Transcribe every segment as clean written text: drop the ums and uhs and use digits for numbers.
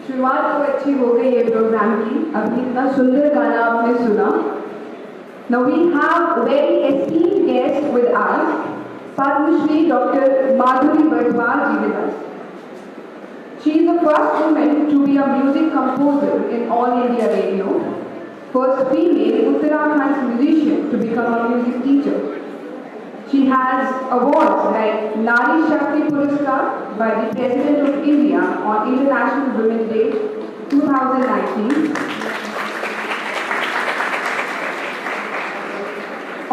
शुरुआत तो अच्छी हो गई है प्रोग्राम की। अभी इतना सुंदर गाना आपने सुना। Now we have a very esteemed guest with us, Padma Shri Dr. Madhuri Bardwaj ji with us. She is the first woman to be a music composer in All India Radio, first female Uttarakhand musician to become a music teacher. She has awards like Nari Shakti Puraskar by the President of India on International Women's Day 2019.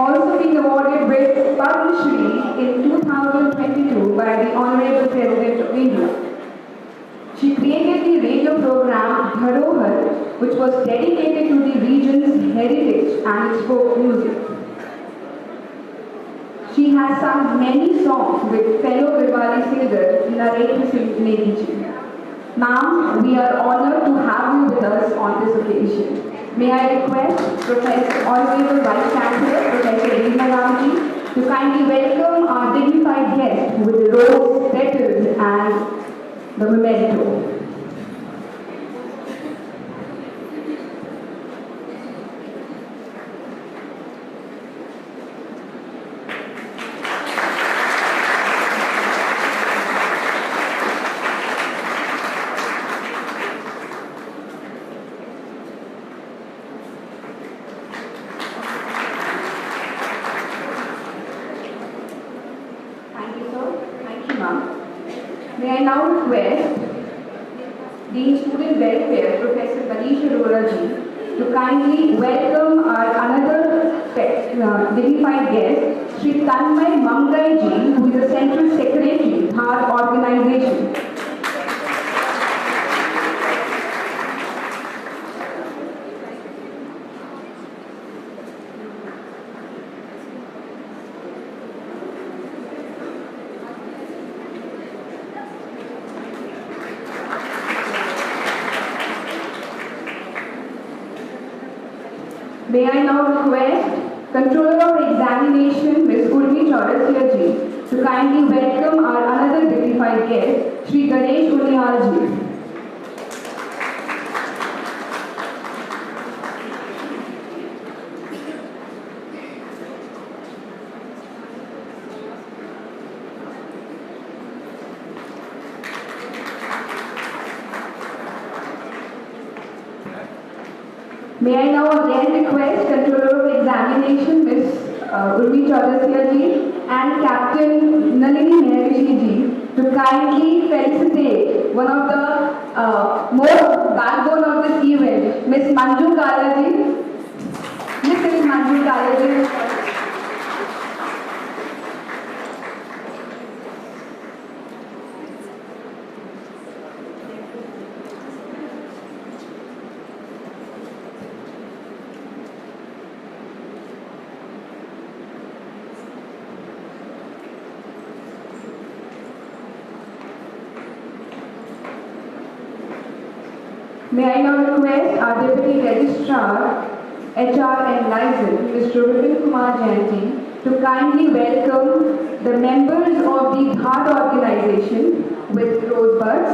Also being awarded with Padma Shri in 2022 by the Honorable President of India. She created the radio program Dharohar, which was dedicated to the region's heritage and its folk music. She has sung many songs with fellow Vivali singer Narendra Singh Negi ji. Ma'am, we are honored to have you with us on this occasion. May I request Professor Honorable Vice Chancellor Professor Reema Ramji to kindly welcome our dignified guest with the rose, petals and the memento. May I now request Dean Student Welfare Professor Manish Arora ji to kindly welcome our another dignified guest, Sri Tanmay Mangai ji, who is the Central Secretary, Dhar Organization. May I now request Controller of Examination Ms. Urvi Chaurasia ji to kindly welcome our another dignified guest, Sri Ganesh Uniyal ji. May I now again request Controller of Examination Ms. Urvi Chaurasia ji and Captain Nalini Mehrishi ji to kindly felicitate one of the most backbone of this event, Miss Manju Kala ji. Mrs. Manju Kala ji. May I now request our Deputy Registrar, HR and License, Mr. Vipin Kumar Jainji, to kindly welcome the members of the GHAT organization with rosebuds.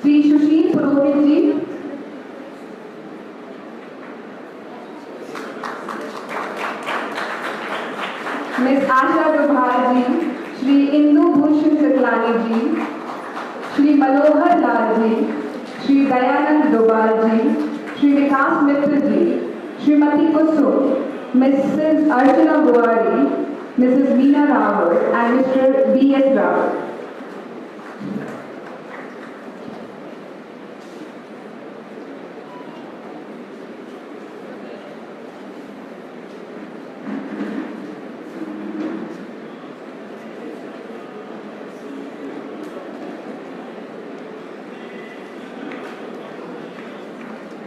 Sri Sushil Purohit ji. Ms. Asha Dubhar ji, Shri Indu Bhushan Saklani ji, Shri Manohar Lal ji, Shri Dayanand Dobar ji, Shri Vikas Mitra ji, Srimati Kusum, Mrs. Archana Buhari, Mrs. Meena Rawat and Mr. B.S. Rawat.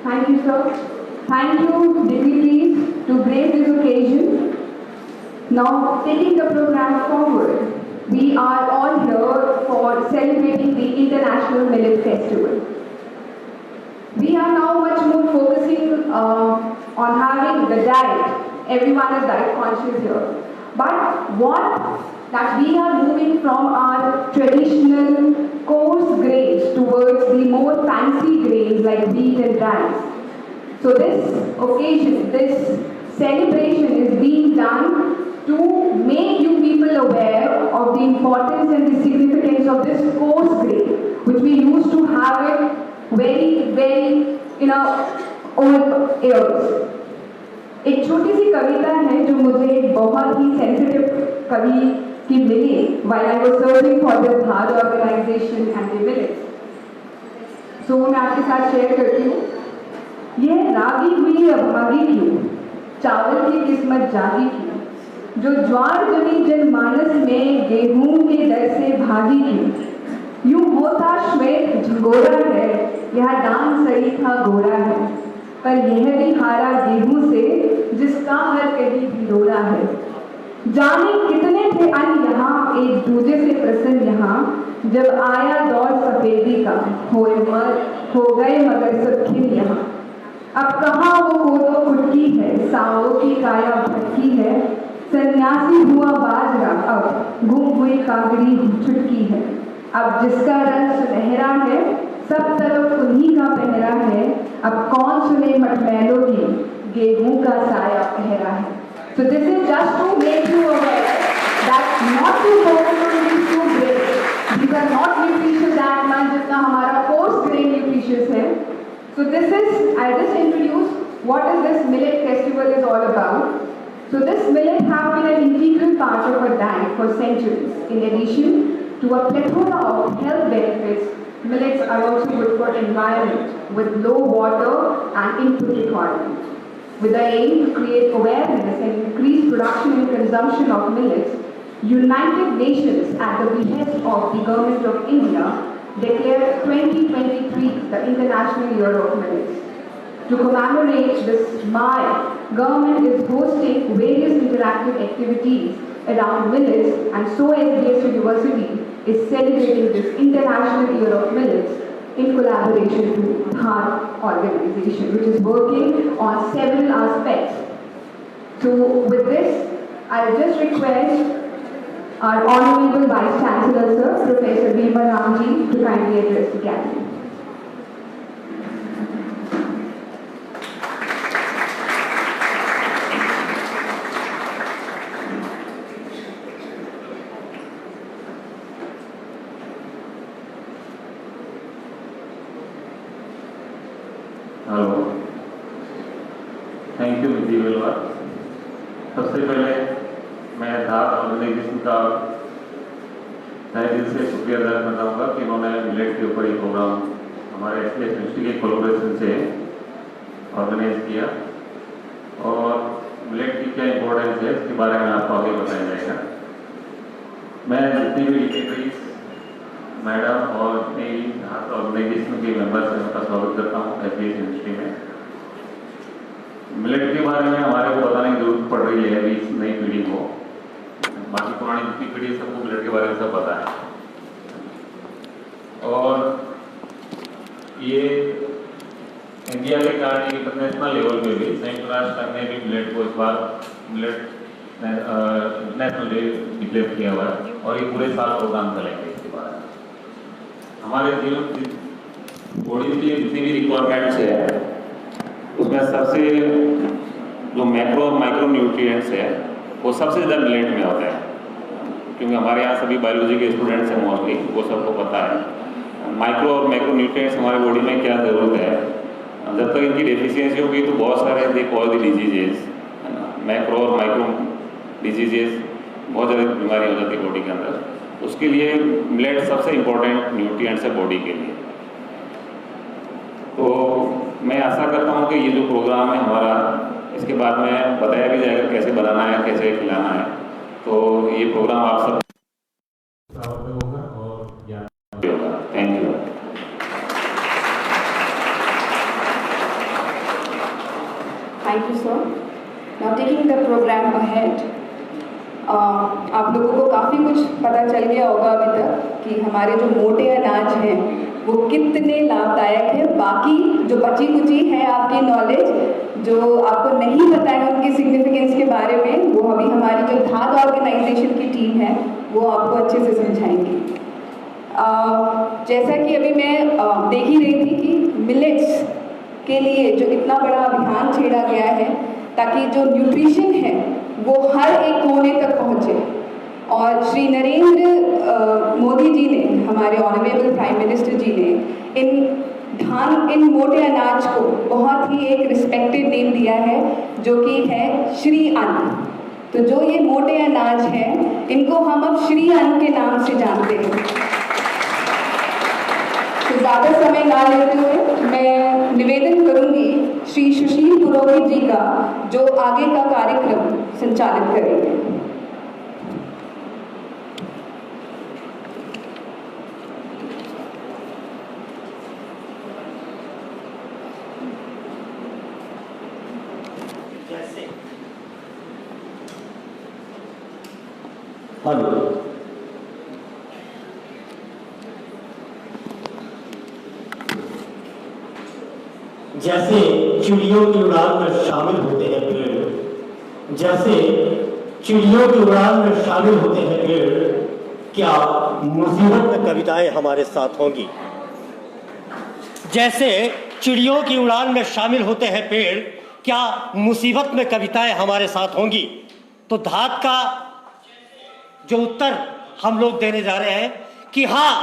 Thank you, sir. Thank you, dignitaries, to grace this occasion. Now, taking the program forward, we are all here for celebrating the International Millet Festival. We are now much more focusing on having the diet. Everyone is diet conscious here. But that we are moving from our traditional coarse grains towards the more fancy grains like wheat and rice. So this occasion, this celebration is being done to make you people aware of the importance and the significance of this coarse grain, which we used to have it very in our old years. एक छोटी सी कविता है जो मुझे एक बहुत ही sensitive कवि की मिली while I was searching for this GHAT organization and the millets. So मैं आपके साथ शेयर करती हूँ. ये रागी हुई अभागी क्यों, चावल की किस्मत जागी क्यों, जो ज्वार जमी जनमानस में गेहूं के दर से भागी क्यों, यूं होता श्वेत झंगोरा है, यह दान सही था गोरा है, पर यह भी हारा गेहूं से जिसका हर कहीं भिंडोरा है. जाने कितने थे अन्न यहाँ एक दूजे से प्रसन्न यहाँ, जब आया दौर सफेदी का हो गए मगर सब खिल यहाँ. अब कहाँ वो कोदो फुटकी है, साओ की काया भटकी है, सन्यासी हुआ बाजरा अब गुम हुई कागड़ी छुटकी है. अब जिसका रंग सुनहरा है सब तरफ उन्हीं का पहरा है, अब कौन सुने मटमैलों की गेहूं का साया पहरा है. So this is just to make you aware that not to focus on these two grains. These are not nutritious that much जितना हमारा coarse grain nutritious है. So this is, I just introduced what is this millet festival is all about. So this millet have been an integral part of our diet for centuries. In addition to a plethora of health benefits, millets are also good for environment with low water and input requirement. With the aim to create awareness and increase production and consumption of millets, United Nations at the behest of the Government of India declared 2023 the International Year of Millets. To commemorate this mile, government is hosting various interactive activities around millets, and so SBS University is celebrating this International Year of Millets in collaboration with GHAT organization, which is working on several aspects. So with this, I'll just request our Honorable Vice Chancellor, Sir, Professor Bhima Ramji, to kindly address the gathering. Hello, thank you Vidhi Velva. सबसे पहले मैं GHAT organisation का तहे दिल से शुक्रिया अदा करना चाहूँगा कि इन्होंने मिलेट के ऊपर ये प्रोग्राम हमारे एसपीएस यूनिवर्सिटी के कोलैबोरेशन से ऑर्गेनाइज किया और मिलेट की क्या इम्पोर्टेंस है इसके बारे में आपको आगे बताया जाएगा। मैं जितनी भी डिग्निटरीज मैडम और अपने ऑर्गेनाइजेशन के मेंबर्स हैं उनका स्वागत करता हूँ एसपीएस यूनिवर्सिटी में। मिलेट के बारे में हमारे को बताने की जरूरत पड़ रही है अभी इस नई पीढ़ी को। बाकी पुरानी जितनी पीढ़ी है सबको मिलेट के बारे में सब पता है और ये इंडिया के कारण इंटरनेशनल लेवल पे भी संयुक्त राष्ट्र ने भी मिलेट को इस बार मिलेट नेशनल डे डिक्लेयर किया हुआ है और ये पूरे साल प्रोग्राम चलेंगे इसके बारे में। हमारे जीवन बॉडी की जितनी भी रिक्वायरमेंट्स है उसमें सबसे जो मैक्रो और माइक्रो न्यूट्रिएंट्स है वो सबसे ज़्यादा मिलेट में होता है, क्योंकि हमारे यहाँ सभी बायोलॉजी के स्टूडेंट्स हैं मोस्टली, वो सबको पता है माइक्रो और मैक्रो न्यूट्रिएंट्स हमारे बॉडी में क्या ज़रूरत है। जब तक इनकी डेफिशिएंसी होगी तो बहुत सारे they cause the diseases, macro और माइक्रो डिजीजेस, बहुत ज़्यादा बीमारी हो जाती है बॉडी के अंदर। उसके लिए मिलेट सबसे इम्पोर्टेंट न्यूट्रिएंट्स है बॉडी के लिए। तो मैं आशा करता हूँ कि ये जो प्रोग्राम है हमारा, इसके बाद में बताया भी जाएगा कैसे बनाना है, कैसे खिलाना है। तो ये प्रोग्राम आप सब होगा और ज्ञान होगा। Thank you. Thank you, sir. Now taking the program ahead. आप लोगों को काफ़ी कुछ पता चल गया होगा अभी तक कि हमारे जो मोटे अनाज हैं वो कितने लाभदायक है। बाकी जो बची कुची है आपकी नॉलेज जो आपको नहीं पता है उनके सिग्निफिकेंस के बारे में, वो अभी हमारी जो धात ऑर्गेनाइजेशन की टीम है वो आपको अच्छे से समझाएंगी। जैसा कि अभी मैं देख ही रही थी कि मिलेट्स के लिए जो इतना बड़ा अभियान छेड़ा गया है ताकि जो न्यूट्रिशन है वो हर एक कोने तक पहुँचे, और श्री नरेंद्र मोदी जी ने, हमारे ऑनरेबल प्राइम मिनिस्टर जी ने इन मोटे अनाज को बहुत ही एक रिस्पेक्टेड नेम दिया है जो कि है श्री अन्न। तो जो ये मोटे अनाज हैं इनको हम अब श्री अन्न के नाम से जानते हैं। तो ज़्यादा समय ना लेते हुए मैं निवेदन करूंगी श्री सुशील पुरोहित जी का जो आगे का कार्यक्रम संचालित करेंगे। हेलो, जैसे चिड़ियों की उड़ान में शामिल होते हैं पेड़, जैसे चिड़ियों की उड़ान में शामिल होते हैं पेड़, क्या मुसीबत में कविताएं हमारे साथ होंगी। जैसे चिड़ियों की उड़ान में शामिल होते हैं पेड़, क्या मुसीबत में कविताएं हमारे साथ होंगी। तो धात का जो उत्तर हम लोग देने जा रहे हैं कि हाँ,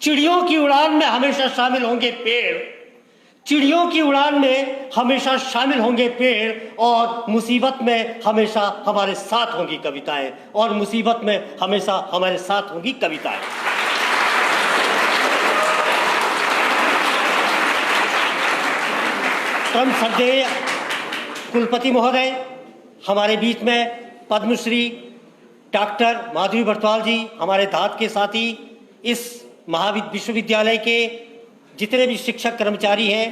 चिड़ियों की उड़ान में हमेशा शामिल होंगे पेड़, चिड़ियों की उड़ान में हमेशा शामिल होंगे पेड़, और मुसीबत में हमेशा हमारे साथ होंगी कविताएं, और मुसीबत में हमेशा हमारे साथ होंगी कविताएं। परम श्रद्धेय कुलपति महोदय, हमारे बीच में पद्मश्री डॉक्टर माधुरी बर्तवाल जी, हमारे धात के साथी, इस विश्वविद्यालय के जितने भी शिक्षक कर्मचारी हैं,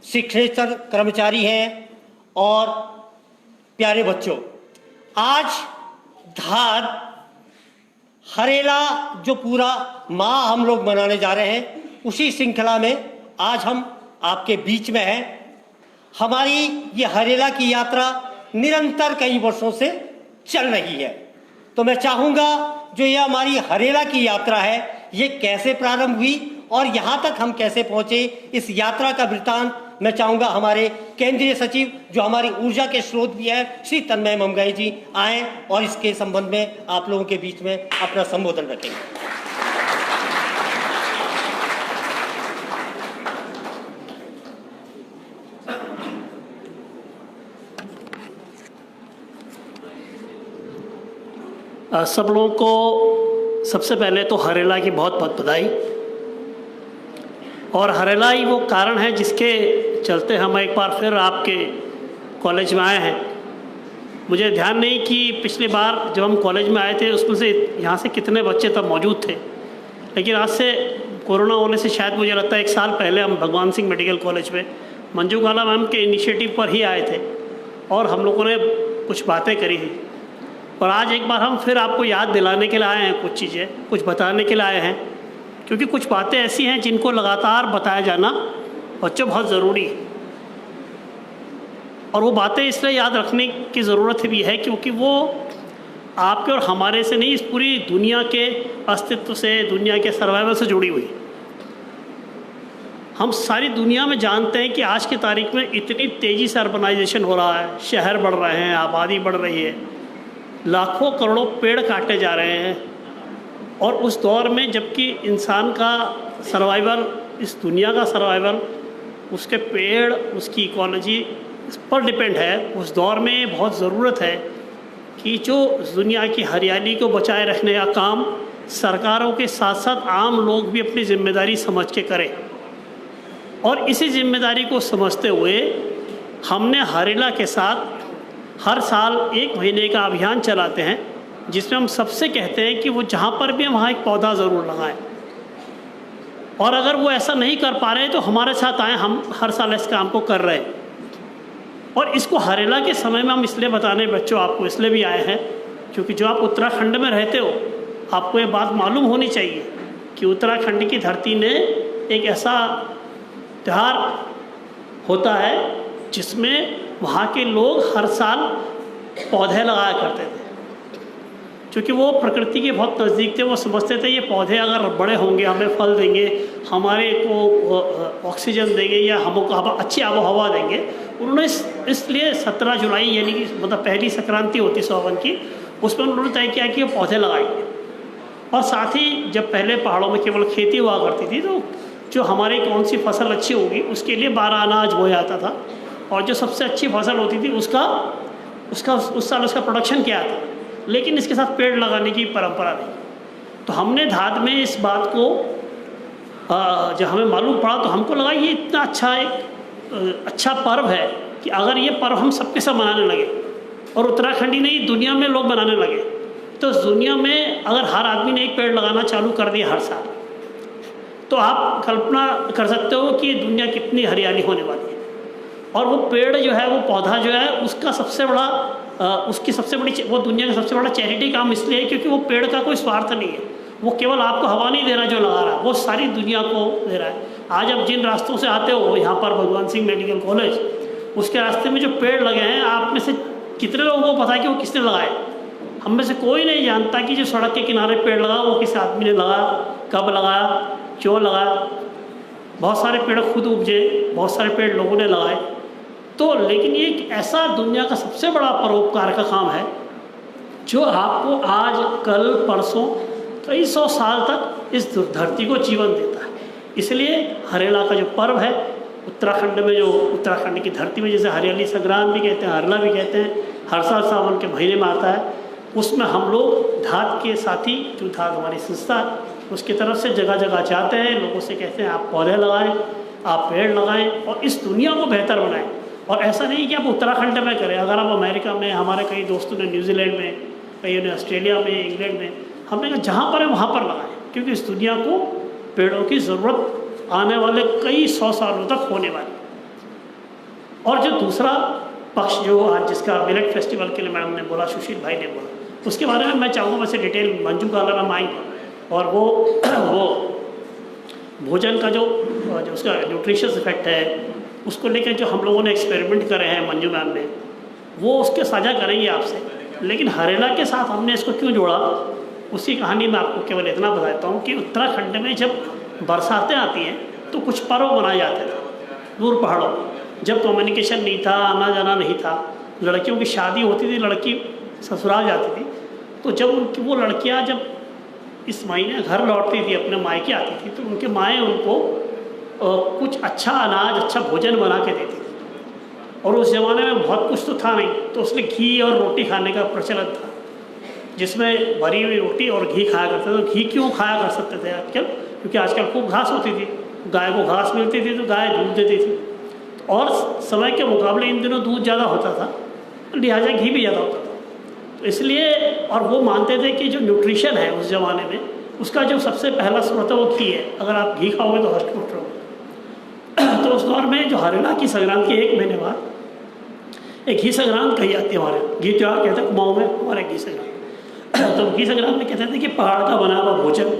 शिक्षेतर कर्मचारी हैं, और प्यारे बच्चों, आज धात हरेला जो पूरा माह हम लोग मनाने जा रहे हैं, उसी श्रृंखला में आज हम आपके बीच में हैं। हमारी ये हरेला की यात्रा निरंतर कई वर्षों से चल रही है। तो मैं चाहूँगा जो ये हमारी हरेला की यात्रा है ये कैसे प्रारंभ हुई और यहाँ तक हम कैसे पहुँचे, इस यात्रा का वृत्तांत मैं चाहूँगा हमारे केंद्रीय सचिव जो हमारी ऊर्जा के स्रोत भी है श्री तन्मय ममगाई जी आए और इसके संबंध में आप लोगों के बीच में अपना संबोधन रखेंगे। सब लोगों को सबसे पहले तो हरेला की बहुत बहुत बधाई। और हरेला ही वो कारण है जिसके चलते हम एक बार फिर आपके कॉलेज में आए हैं। मुझे ध्यान नहीं कि पिछली बार जब हम कॉलेज में आए थे उसमें से यहाँ से कितने बच्चे तब मौजूद थे, लेकिन आज से कोरोना होने से शायद मुझे लगता है 1 साल पहले हम भगवान सिंह मेडिकल कॉलेज में मंजू काला मैम के इनिशिएटिव पर ही आए थे और हम लोगों ने कुछ बातें करी थी। और आज एक बार हम फिर आपको याद दिलाने के लिए आए हैं, कुछ चीज़ें कुछ बताने के लिए आए हैं, क्योंकि कुछ बातें ऐसी हैं जिनको लगातार बताया जाना बच्चों बहुत ज़रूरी है। और वो बातें इसलिए याद रखने की ज़रूरत भी है क्योंकि वो आपके और हमारे से नहीं, इस पूरी दुनिया के अस्तित्व से, दुनिया के सर्वाइवल से जुड़ी हुई। हम सारी दुनिया में जानते हैं कि आज की तारीख में इतनी तेज़ी से अर्बनाइजेशन हो रहा है, शहर बढ़ रहे हैं, आबादी बढ़ रही है, लाखों करोड़ों पेड़ काटे जा रहे हैं। और उस दौर में जबकि इंसान का सर्वाइवल, इस दुनिया का सर्वाइवल उसके पेड़, उसकी इकोलॉजी इस पर डिपेंड है, उस दौर में बहुत ज़रूरत है कि जो दुनिया की हरियाली को बचाए रखने का काम सरकारों के साथ साथ आम लोग भी अपनी जिम्मेदारी समझ के करें। और इसी जिम्मेदारी को समझते हुए हमने हरेला के साथ हर साल 1 महीने का अभियान चलाते हैं जिसमें हम सबसे कहते हैं कि वो जहाँ पर भी हम वहाँ एक पौधा ज़रूर लगाएं। और अगर वो ऐसा नहीं कर पा रहे तो हमारे साथ आएँ, हम हर साल इस काम को कर रहे हैं। और इसको हरेला के समय में हम इसलिए बताने बच्चों आपको इसलिए भी आए हैं क्योंकि जो आप उत्तराखंड में रहते हो आपको ये बात मालूम होनी चाहिए कि उत्तराखंड की धरती ने एक ऐसा त्यौहार होता है जिसमें वहाँ के लोग हर साल पौधे लगाया करते थे। क्योंकि वो प्रकृति के बहुत नज़दीक थे, वो समझते थे ये पौधे अगर बड़े होंगे हमें फल देंगे, हमारे को ऑक्सीजन देंगे या हमको अच्छी आबो हवा देंगे। उन्होंने इसलिए 17 जुलाई यानी कि मतलब पहली संक्रांति होती सावन की, उसमें उन्होंने तय किया कि वो पौधे लगाएंगे। और साथ ही जब पहले पहाड़ों में केवल खेती हुआ करती थी तो जो हमारी कौन सी फसल अच्छी होगी उसके लिए 12 अनाज बोया जाता था और जो सबसे अच्छी फसल होती थी उसका उस साल उसका प्रोडक्शन क्या था, लेकिन इसके साथ पेड़ लगाने की परंपरा नहीं। तो हमने धाद में इस बात को जब हमें मालूम पड़ा तो हमको लगा ये इतना अच्छा पर्व है कि अगर ये पर्व हम सबके साथ मनाने लगे और उत्तराखंडी नहीं दुनिया में लोग मनाने लगे तो दुनिया में अगर हर आदमी ने एक पेड़ लगाना चालू कर दिया हर साल तो आप कल्पना कर सकते हो कि दुनिया कितनी हरियाली होने वाली है। और वो पेड़ जो है, वो पौधा जो है, उसका सबसे बड़ा वो दुनिया का सबसे बड़ा चैरिटी काम इसलिए है क्योंकि वो पेड़ का कोई स्वार्थ नहीं है। वो केवल आपको हवा नहीं दे रहा जो लगा रहा है, वो सारी दुनिया को दे रहा है। आज आप जिन रास्तों से आते हो यहाँ पर भगवान सिंह मेडिकल कॉलेज, उसके रास्ते में जो पेड़ लगे हैं, आप में से कितने लोगों को पता है कि वो किसने लगाए? हम में से कोई नहीं जानता कि जो सड़क के किनारे पेड़ लगा वो किस आदमी ने लगाया, कब लगाया, क्यों लगाया। बहुत सारे पेड़ खुद उपजे, बहुत सारे पेड़ लोगों ने लगाए। तो लेकिन ये एक ऐसा दुनिया का सबसे बड़ा परोपकार का काम है जो आपको आज, कल, परसों, कई 100 साल तक इस धरती को जीवन देता है। इसलिए हरेला का जो पर्व है उत्तराखंड में, जो उत्तराखंड की धरती में जैसे हरियाली संग्राम भी कहते हैं, हरला भी कहते हैं, हर साल सावन के महीने में आता है। उसमें हम लोग धाद के साथी, जो धाद हमारी संस्था, उसकी तरफ से जगह जगह जाते हैं, लोगों से कहते हैं आप पौधे लगाएं, आप पेड़ लगाएं और इस दुनिया को बेहतर बनाएं। और ऐसा नहीं कि आप उत्तराखंड में करें, अगर आप अमेरिका में, हमारे कई दोस्तों ने न्यूजीलैंड में, कई ने ऑस्ट्रेलिया में, इंग्लैंड में, हमने कहा जहाँ पर है वहाँ पर लगाएं, क्योंकि इस दुनिया को पेड़ों की ज़रूरत आने वाले कई 100 सालों तक होने वाली। और जो दूसरा पक्ष जो आज जिसका मिलेट फेस्टिवल के लिए मैडम ने बोला, सुशील भाई ने बोला, उसके बारे में मैं चाहूँगा वैसे डिटेल मंजू काला में आएंगे। और वो भोजन का जो उसका न्यूट्रिशियस इफेक्ट है उसको लेकर जो हम लोगों ने एक्सपेरिमेंट करे हैं मंजू मैम ने, वो उसके साझा करेंगे आपसे। लेकिन हरेला के साथ हमने इसको क्यों जोड़ा, उसी कहानी में आपको केवल इतना बताता हूँ कि उत्तराखंड में जब बरसातें आती हैं तो कुछ पर्व मनाए जाते थे दूर पहाड़ों। जब कम्युनिकेशन नहीं था, आना जाना नहीं था, लड़कियों की शादी होती थी, लड़की ससुराल जाती थी, तो जब उनकी वो लड़कियाँ जब इस महीने घर लौटती थी, अपने मायके आती थी, तो उनके माएँ उनको कुछ अच्छा अनाज, अच्छा भोजन बना के देती थी। और उस ज़माने में बहुत कुछ तो था नहीं, तो उसमें घी और रोटी खाने का प्रचलन था, जिसमें भरी हुई रोटी और घी खाया करते थे। तो घी क्यों खाया कर सकते थे आजकल? क्योंकि आजकल खूब घास होती थी, गाय को घास मिलती थी तो गाय दूध देती थी, और समय के मुकाबले इन दिनों दूध ज़्यादा होता था, लिहाजा घी भी ज़्यादा होता था। तो इसलिए, और वो मानते थे कि जो न्यूट्रिशन है उस ज़माने में, उसका जो सबसे पहला स्रोत है वो घी है। अगर आप घी खाओगे तो हष्ट-पुष्ट रहोगे। तो उस दौर में जो हरिला की संक्रांत के 1 महीने बाद एक घी संक्रांत कही जाती है हमारे घी त्यौहार कहते हैं कुमाऊँ में हमारे घी संक्रांत। तो घी संक्रांत में कहते थे कि पहाड़ का बना हुआ भोजन,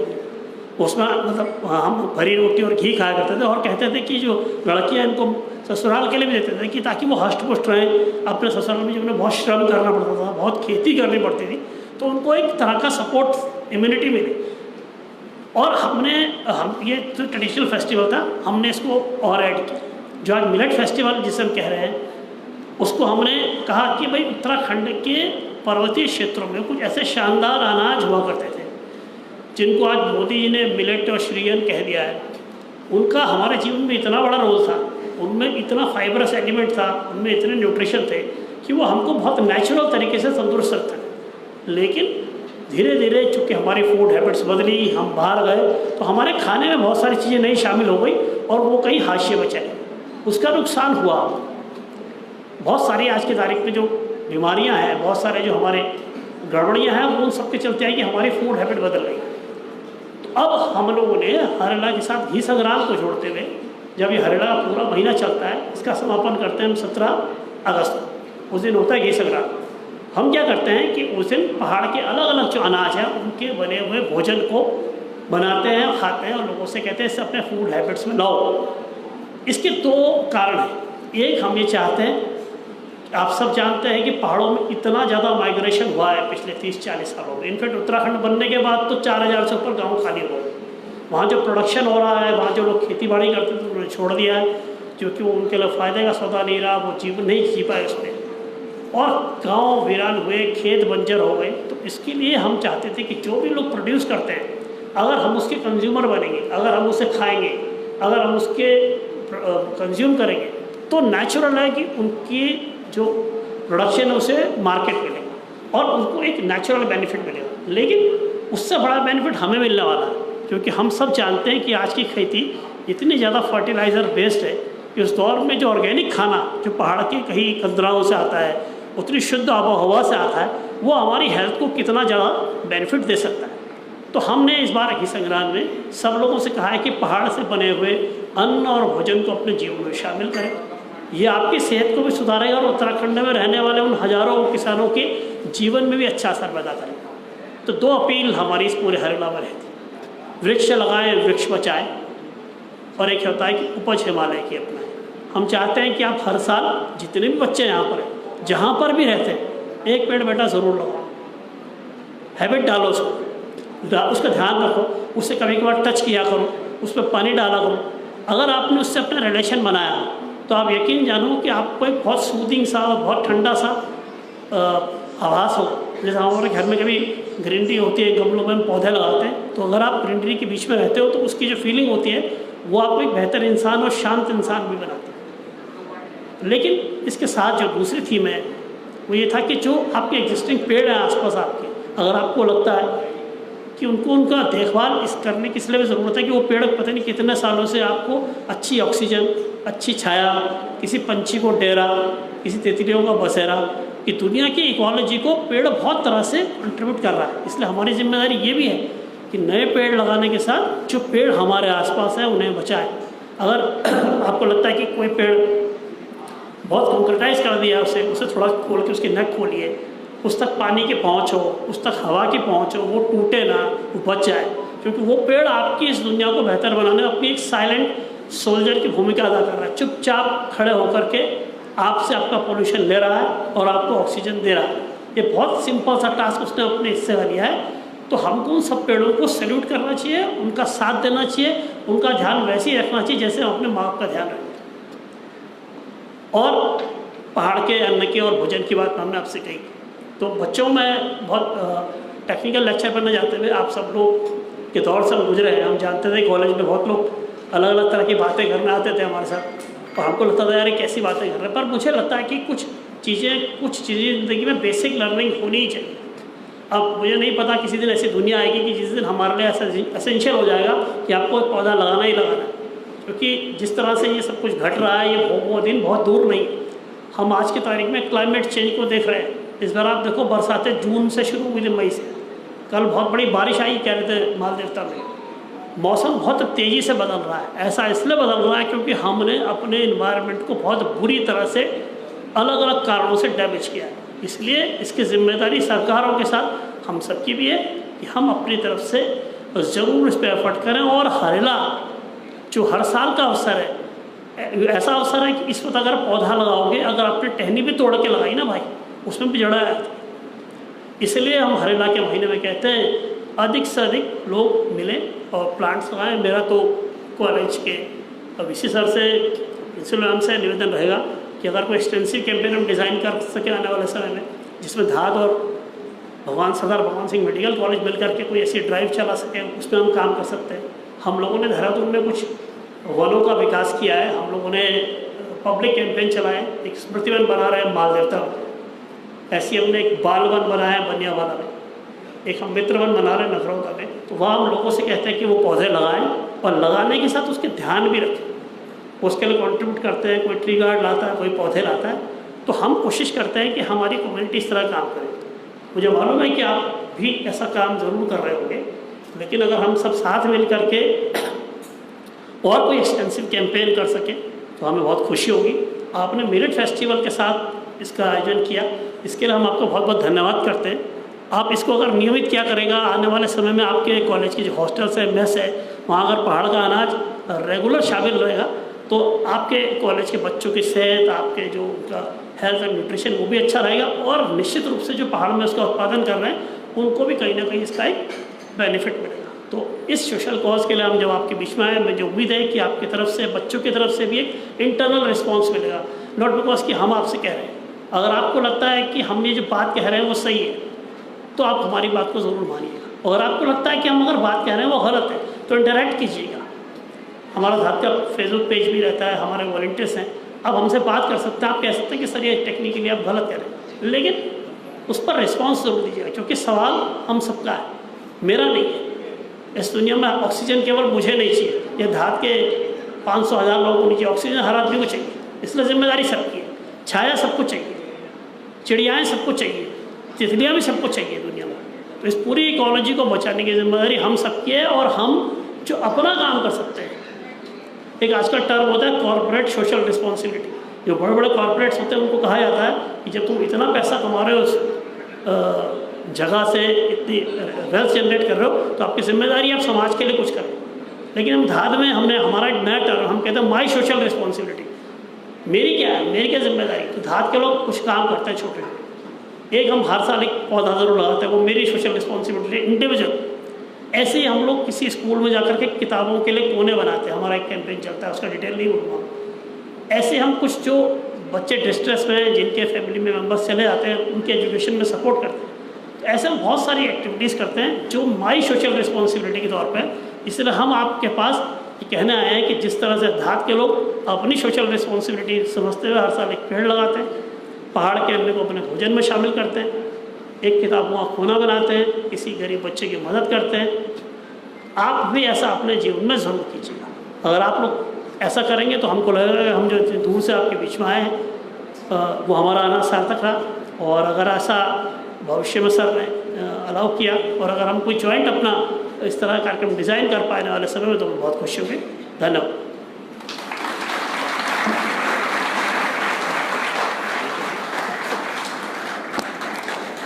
उसमें मतलब हम हरी रोटी और घी खाया करते थे, और कहते थे कि जो लड़कियां इनको ससुराल के लिए भी देते थे कि ताकि वो हष्ट पुष्ट रहें। अपने ससुराल में जब उन्हें बहुत श्रम करना पड़ता था, बहुत खेती करनी पड़ती थी, तो उनको एक तरह का सपोर्ट, इम्यूनिटी मिली। और हम ये तो ट्रेडिशनल फेस्टिवल था, हमने इसको और ऐड किया। जो आज मिलेट फेस्टिवल जिसे हम कह रहे हैं, उसको हमने कहा कि भाई उत्तराखंड के पर्वतीय क्षेत्रों में कुछ ऐसे शानदार अनाज हुआ करते थे जिनको आज मोदी जी ने मिलेट और श्रीयन कह दिया है। उनका हमारे जीवन में इतना बड़ा रोल था, उनमें इतना फाइबरस एलिमेंट था, उनमें इतने न्यूट्रिशन थे कि वो हमको बहुत नेचुरल तरीके से तंदुरुस्त रखते थे। लेकिन धीरे धीरे चूँकि हमारी फूड हैबिट्स बदली, हम बाहर गए, तो हमारे खाने में बहुत सारी चीज़ें नई शामिल हो गई और वो कहीं हाशिए में चले। उसका नुकसान हुआ। बहुत सारी आज की तारीख में जो बीमारियां हैं, बहुत सारे जो हमारे गड़बड़ियां हैं, वो उन सबके चलते हैं कि हमारी फूड हैबिट बदल गई। तो अब हम लोगों ने हरिला के साथ घी संक्रांत को जोड़ते हुए, जब ये हरिला पूरा महीना चलता है, इसका समापन करते हैं हम 17 अगस्त को। उस दिन होता है घी संक्रांत। हम क्या करते हैं कि उस दिन पहाड़ के अलग अलग जो अनाज हैं उनके बने हुए भोजन को बनाते हैं, खाते हैं और लोगों से कहते हैं इससे अपने फूड हैबिट्स में लाओ। इसके 2 कारण हैं। एक, हम ये चाहते हैं, आप सब जानते हैं कि पहाड़ों में इतना ज़्यादा माइग्रेशन हुआ है पिछले 30-40 सालों में। इनफैक्ट उत्तराखंड बनने के बाद तो 4000 से ऊपर गाँव खाली हो गए। वहाँ जो प्रोडक्शन हो रहा है, वहाँ जो लोग खेती बाड़ी करते थे उन्होंने छोड़ दिया है, क्योंकि वो उनके लिए फ़ायदे का सौदा नहीं रहा, वो जीवन नहीं जी पाए उसमें, और गांव वीरान हुए, खेत बंजर हो गए। तो इसके लिए हम चाहते थे कि जो भी लोग प्रोड्यूस करते हैं, अगर हम उसके कंज्यूमर बनेंगे, अगर हम उसे खाएंगे, अगर हम उसके कंज्यूम करेंगे, तो नेचुरल है कि उनकी जो प्रोडक्शन है उसे मार्केट मिलेगा और उनको एक नेचुरल बेनिफिट मिलेगा। लेकिन उससे बड़ा बेनिफिट हमें मिलने वाला है, क्योंकि हम सब जानते हैं कि आज की खेती इतनी ज़्यादा फर्टिलाइज़र बेस्ड है कि उस दौर में जो ऑर्गेनिक खाना जो पहाड़ के कहीं कंदराओं से आता है, उतनी शुद्ध आबो हवा से आता है, वो हमारी हेल्थ को कितना ज़्यादा बेनिफिट दे सकता है। तो हमने इस बार घी संक्रांत में सब लोगों से कहा है कि पहाड़ से बने हुए अन्न और भोजन को अपने जीवन में शामिल करें। ये आपकी सेहत को भी सुधारेगा और उत्तराखंड में रहने वाले उन हज़ारों किसानों के जीवन में भी अच्छा असर पैदा करेगा। तो 2 अपील हमारी इस पूरे हरिला में रहती है। वृक्ष लगाएं, वृक्ष बचाएं, और एक होता है कि उपज हिमालय की अपनाएं। हम चाहते हैं कि आप हर साल जितने भी बच्चे यहाँ पर हैं, जहाँ पर भी रहते हैं, एक पेड़ बेटा ज़रूर लगाओ। हैबिट डालो उसका ध्यान रखो, उससे कभी कभार टच किया करो, उस पर पानी डाला करो। अगर आपने उससे अपना रिलेशन बनाया तो आप यकीन जानो कि आपको एक बहुत सूदिंग सा, बहुत ठंडा सा आभास हो। जैसे हमारे घर में कभी ग्रीनरी होती है, गमलों में हम पौधे लगाते हैं, तो अगर आप ग्रीनरी के बीच में रहते हो तो उसकी जो फीलिंग होती है वो आपको एक बेहतर इंसान और शांत इंसान भी बनाती है। लेकिन इसके साथ जो दूसरी थीम है वो ये था कि जो आपके एग्जिस्टिंग पेड़ हैं आसपास आपके, अगर आपको लगता है कि उनको उनका देखभाल इस करने की इसलिए ज़रूरत है कि वो पेड़ पता नहीं कितने सालों से आपको अच्छी ऑक्सीजन, अच्छी छाया, किसी पंछी को डेरा, किसी तितलियों का बसेरा, कि दुनिया की इकोलॉजी को पेड़ बहुत तरह से कंट्रीब्यूट कर रहा है। इसलिए हमारी जिम्मेदारी ये भी है कि नए पेड़ लगाने के साथ जो पेड़ हमारे आसपास हैं उन्हें बचाएं। अगर आपको लगता है कि कोई पेड़ बहुत कंक्रीटाइज कर दिया उसे थोड़ा खोल के उसकी नेक खोलिए, उस तक पानी की पहुँच हो, उस तक हवा की पहुँच हो, वो टूटे ना, वो बच जाए, क्योंकि वो पेड़ आपकी इस दुनिया को बेहतर बनाने में अपनी एक साइलेंट सोल्जर की भूमिका अदा कर रहा है। चुपचाप खड़े होकर के आपसे आपका पोल्यूशन ले रहा है और आपको ऑक्सीजन दे रहा है। ये बहुत सिंपल सा टास्क उसने अपने हिस्से का लिया है। तो हमको उन सब पेड़ों को सैल्यूट करना चाहिए, उनका साथ देना चाहिए, उनका ध्यान वैसे ही रखना चाहिए जैसे हम अपने माँ बाप का ध्यान रखते हैं। और पहाड़ के अन्न की और भोजन की बात हमने आपसे कही, तो बच्चों में बहुत टेक्निकल लेक्चर बनने जाते हुए आप सब लोग के दौर से हम गुजरे हैं। हम जानते थे कॉलेज में बहुत लोग अलग अलग तरह की बातें करने आते थे हमारे साथ, और हमको लगता था यार ये कैसी बातें कर रहे हैं। पर मुझे लगता है कि कुछ चीज़ें ज़िंदगी में बेसिक लर्निंग होनी ही चाहिए। अब मुझे नहीं पता किसी दिन ऐसी दुनिया आएगी कि जिस दिन हमारे लिए ऐसा एसेंशियल हो जाएगा कि आपको एक पौधा लगाना ही लगाना है। क्योंकि जिस तरह से ये सब कुछ घट रहा है, ये वो दिन बहुत दूर नहीं है। हम आज की तारीख में क्लाइमेट चेंज को देख रहे हैं। इस बार आप देखो, बरसातें जून से शुरू हुई थी, मई से। कल बहुत बड़ी बारिश आई, कह रहे थे मालदेवता में। मौसम बहुत तेज़ी से बदल रहा है। ऐसा इसलिए बदल रहा है क्योंकि हमने अपने इन्वायरमेंट को बहुत बुरी तरह से अलग अलग कारणों से डैमेज किया है। इसलिए इसकी जिम्मेदारी सरकारों के साथ हम सबकी भी है कि हम अपनी तरफ से ज़रूर इस पर एफर्ट करें। और हरेला जो हर साल का अवसर है, ऐसा अवसर है कि इस वक्त अगर पौधा लगाओगे, अगर आपने टहनी भी तोड़ के लगाई ना भाई, उसमें भी जड़ा है। इसलिए हम हरेला के महीने में कहते हैं अधिक से अधिक लोग मिलें और प्लांट्स लगाएं। मेरा तो कॉलेज के वीसी सर से, प्रिंसिपल मैम से निवेदन रहेगा कि अगर कोई एक्सटेंसिव कैंपेन हम डिज़ाइन कर सके आने वाले समय में, जिसमें धाद और सरदार भगवान सिंह मेडिकल कॉलेज मिलकर के कोई ऐसी ड्राइव चला सके, उसमें हम काम कर सकते हैं। हम लोगों ने देहरादून में कुछ वनों का विकास किया है। हम लोगों ने पब्लिक कैंपेन चलाए, एक स्मृति वन बना रहे हैं मालदेवता में। ऐसी हमने एक बाल वन बनाया है बनियावाला में, एक हम मित्र वन बना रहे हैं नगरौदा में। तो वहाँ हम लोगों से कहते हैं कि वो पौधे लगाएं और लगाने के साथ उसके ध्यान भी रखें। उसके लिए कंट्रीब्यूट करते हैं, कोई ट्री गार्ड लाता है, कोई पौधे लाता है। तो हम कोशिश करते हैं कि हमारी कम्युनिटी इस तरह काम करे। मुझे मालूम है कि आप भी ऐसा काम ज़रूर कर रहे होंगे, लेकिन अगर हम सब साथ मिल करके और कोई एक्सटेंसिव कैंपेन कर सके तो हमें बहुत खुशी होगी। आपने मेरिट फेस्टिवल के साथ इसका आयोजन किया, इसके लिए हम आपको बहुत बहुत धन्यवाद करते हैं। आप इसको अगर नियमित क्या करेगा, आने वाले समय में आपके कॉलेज की जो हॉस्टल्स है, मेस है, वहाँ अगर पहाड़ का अनाज रेगुलर शामिल रहेगा तो आपके कॉलेज के बच्चों की सेहत, आपके जो उनका हेल्थ एंड न्यूट्रिशन, वो भी अच्छा रहेगा। और निश्चित रूप से जो पहाड़ में उसका उत्पादन कर रहे हैं उनको भी कहीं ना कहीं इसका एक बेनिफिट मिलेगा। तो इस सोशल कॉज के लिए हम जब आपके बीच में आए, मुझे उम्मीद है कि आपकी तरफ से, बच्चों की तरफ से भी एक इंटरनल रिस्पॉन्स मिलेगा। नॉट बिकॉज कि हम आपसे कह रहे हैं। अगर आपको लगता है कि हम ये जो बात कह रहे हैं वो सही है तो आप हमारी बात को ज़रूर मानिएगा। अगर आपको लगता है कि हम अगर बात कह रहे हैं वो गलत है तो इंटरैक्ट कीजिएगा। हमारा धात का फेसबुक पेज भी रहता है, हमारे वॉलंटियर्स हैं, आप हमसे बात कर सकते हैं। आप कह सकते हैं कि सर ये टेक्निकली आप गलत कह रहे हैं, लेकिन उस पर रिस्पॉन्स ज़रूर दीजिएगा, क्योंकि सवाल हम सबका है, मेरा नहीं है। इस दुनिया में ऑक्सीजन केवल मुझे नहीं चाहिए, ये धात के 500,000 लोगों को नहीं चाहिए, ऑक्सीजन हर आदमी को चाहिए। इसलिए जिम्मेदारी सबकी है। छाया सबको चाहिए, चिड़ियाएँ सबको चाहिए, तितलियाँ भी सबको चाहिए दुनिया में। तो इस पूरी इकोलॉजी को बचाने की जिम्मेदारी हम सबकी है। और हम जो अपना काम कर सकते हैं, एक आजकल टर्म होता है कॉर्पोरेट सोशल रिस्पॉन्सिबिलिटी। जो बड़े बड़े कॉर्पोरेट्स होते हैं उनको कहा जाता है कि जब तुम इतना पैसा कमा रहे हो, उस जगह से इतनी वेल्थ जनरेट कर रहे हो, तो आपकी जिम्मेदारी आप समाज के लिए कुछ करें। लेकिन हम धाद में हमने हमारा एक नया टर्म, हम कहते हैं माई सोशल रिस्पॉन्सिबिलिटी। मेरी क्या है, मेरी क्या जिम्मेदारी। तो धाद के लोग कुछ काम करते हैं छोटे, एक हम हर साल एक पौधा जरूर लगाते हैं, वो मेरी सोशल रिस्पॉन्सिबिलिटी इंडिविजुअल। ऐसे ही हम लोग किसी स्कूल में जाकर के किताबों के लिए कोने बनाते हैं, हमारा एक कैंपेन चलता है, उसका डिटेल नहीं बोलूँगा। ऐसे हम कुछ जो बच्चे डिस्ट्रेस में हैं, जिनके फैमिली में मेम्बर्स चले जाते हैं, उनके एजुकेशन में सपोर्ट करते हैं। तो ऐसे हम बहुत सारी एक्टिविटीज़ करते हैं जो माई सोशल रिस्पॉन्सिबिलिटी के तौर पर। इसलिए हम आपके पास ये कहने आए हैं कि जिस तरह से धात के लोग अपनी सोशल रिस्पॉन्सिबिलिटी समझते हुए हर साल एक पेड़ लगाते हैं, पहाड़ के अन्न को अपने भोजन में शामिल करते हैं, एक किताबों का कोना बनाते हैं, किसी गरीब बच्चे की मदद करते हैं, आप भी ऐसा अपने जीवन में ज़रूर कीजिएगा। अगर आप लोग ऐसा करेंगे तो हमको लगेगा हम जो दूर से आपके बीच में आए हैं वो हमारा आना सार्थक रहा। और अगर ऐसा भविष्य में सर ने अलाउ किया और अगर हम कोई जॉइंट अपना इस तरह का कार्यक्रम डिज़ाइन कर पाए आने वाले समय में, तो हम बहुत खुशी होंगे। धन्यवाद।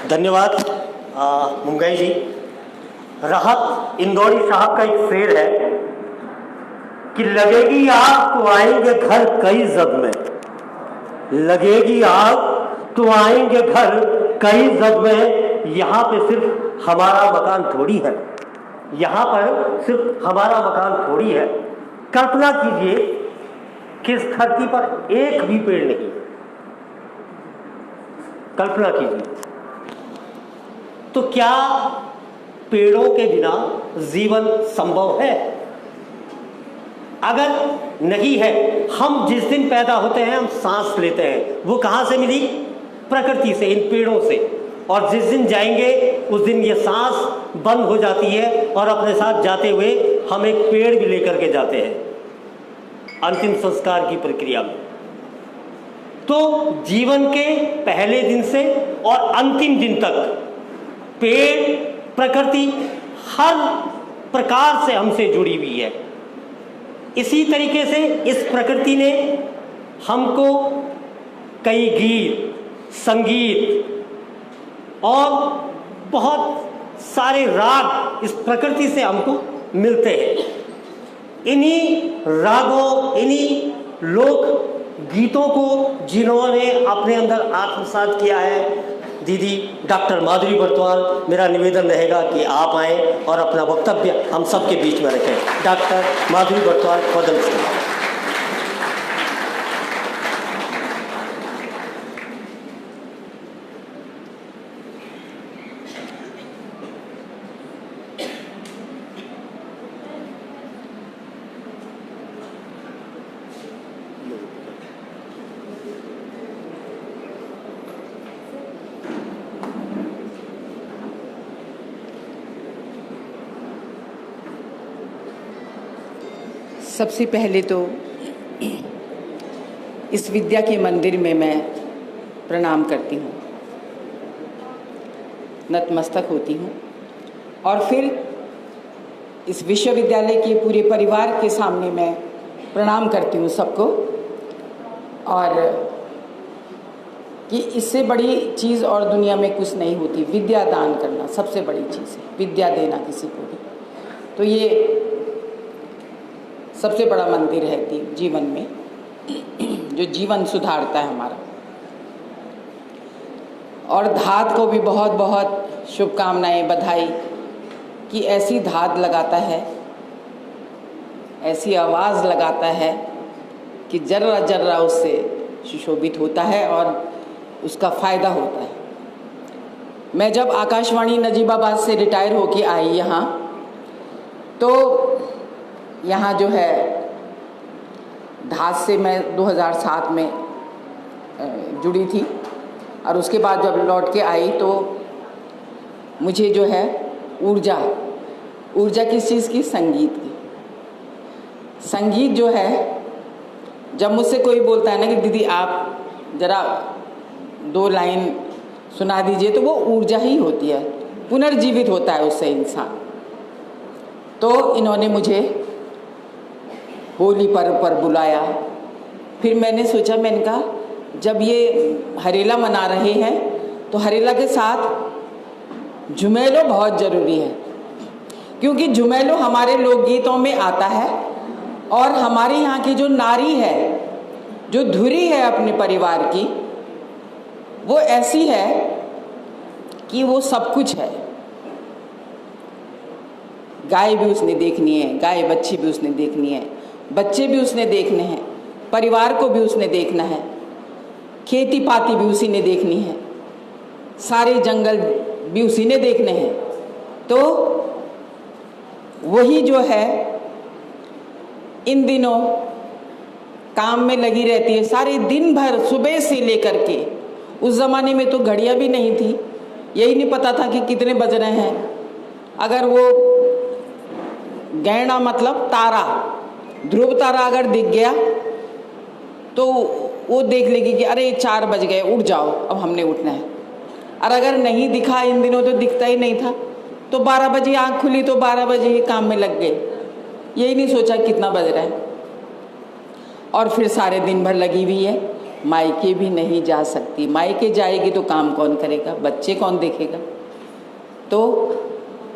धन्यवाद मुंगई जी। राहत इंदौरी साहब का एक शेर है कि लगेगी आग तो आएंगे घर कई जब में, लगेगी आग तो आएंगे घर कई जब में। यहाँ पे सिर्फ हमारा मकान थोड़ी है, यहाँ पर सिर्फ हमारा मकान थोड़ी है। कल्पना कीजिए कि इस धरती पर एक भी पेड़ नहीं, कल्पना कीजिए। तो क्या पेड़ों के बिना जीवन संभव है? अगर नहीं है, हम जिस दिन पैदा होते हैं हम सांस लेते हैं, वो कहाँ से मिली? प्रकृति से, इन पेड़ों से। और जिस दिन जाएंगे उस दिन ये सांस बंद हो जाती है और अपने साथ जाते हुए हम एक पेड़ भी लेकर के जाते हैं। अंतिम संस्कार की प्रक्रिया में। तो जीवन के पहले दिन से और अंतिम दिन तक पेड़, प्रकृति हर प्रकार से हमसे जुड़ी हुई है। इसी तरीके से इस प्रकृति ने हमको कई गीत, संगीत और बहुत सारे राग इस प्रकृति से हमको मिलते हैं। इन्हीं रागों, इन्हीं लोक गीतों को जिन्होंने अपने अंदर आत्मसात किया है, दीदी डॉक्टर माधुरी बर्तवाल, मेरा निवेदन रहेगा कि आप आएँ और अपना वक्तव्य हम सबके बीच में रखें। डॉक्टर माधुरी बर्तवाल, पद्म श्री। सबसे पहले तो इस विद्या के मंदिर में मैं प्रणाम करती हूँ, नतमस्तक होती हूँ और फिर इस विश्वविद्यालय के पूरे परिवार के सामने मैं प्रणाम करती हूँ सबको। और कि इससे बड़ी चीज़ और दुनिया में कुछ नहीं होती, विद्या दान करना सबसे बड़ी चीज़ है, विद्या देना किसी को भी। तो ये सबसे बड़ा मंदिर है जीवन में, जो जीवन सुधारता है हमारा। और धात को भी बहुत बहुत शुभकामनाएं, बधाई कि ऐसी धात लगाता है, ऐसी आवाज़ लगाता है कि जर्रा जर्रा उससे सुशोभित होता है और उसका फ़ायदा होता है। मैं जब आकाशवाणी नजीबाबाद से रिटायर होके आई यहाँ, तो यहाँ जो है धात से मैं 2007 में जुड़ी थी और उसके बाद जब लौट के आई तो मुझे जो है ऊर्जा किस चीज़ की? संगीत की। संगीत जो है, जब मुझसे कोई बोलता है ना कि दीदी आप ज़रा 2 लाइन सुना दीजिए, तो वो ऊर्जा ही होती है, पुनर्जीवित होता है उससे इंसान। तो इन्होंने मुझे होली पर्व पर बुलाया। फिर मैंने सोचा, मैंने कहा जब ये हरेला मना रहे हैं तो हरेला के साथ झुमेलो बहुत ज़रूरी है, क्योंकि झुमेलो हमारे लोकगीतों में आता है और हमारे यहाँ की जो नारी है, जो धुरी है अपने परिवार की, वो ऐसी है कि वो सब कुछ है। गाय भी उसने देखनी है, गाय बच्ची भी उसने देखनी है, बच्चे भी उसने देखने हैं, परिवार को भी उसने देखना है, खेती पाती भी उसी ने देखनी है, सारे जंगल भी उसी ने देखने हैं। तो वही जो है इन दिनों काम में लगी रहती है सारे दिन भर, सुबह से लेकर के। उस ज़माने में तो घड़ियाँ भी नहीं थी, यही नहीं पता था कि कितने बज रहे हैं। अगर वो गहना मतलब तारा, ध्रुव तारा अगर दिख गया तो वो देख लेगी कि अरे 4 बज गए, उठ जाओ, अब हमने उठना है। और अगर नहीं दिखा, इन दिनों तो दिखता ही नहीं था, तो 12 बजे आँख खुली तो 12 बजे ही काम में लग गए, यही नहीं सोचा कितना बज रहा है। और फिर सारे दिन भर लगी हुई है, मायके भी नहीं जा सकती। मायके जाएगी तो काम कौन करेगा, बच्चे कौन देखेगा। तो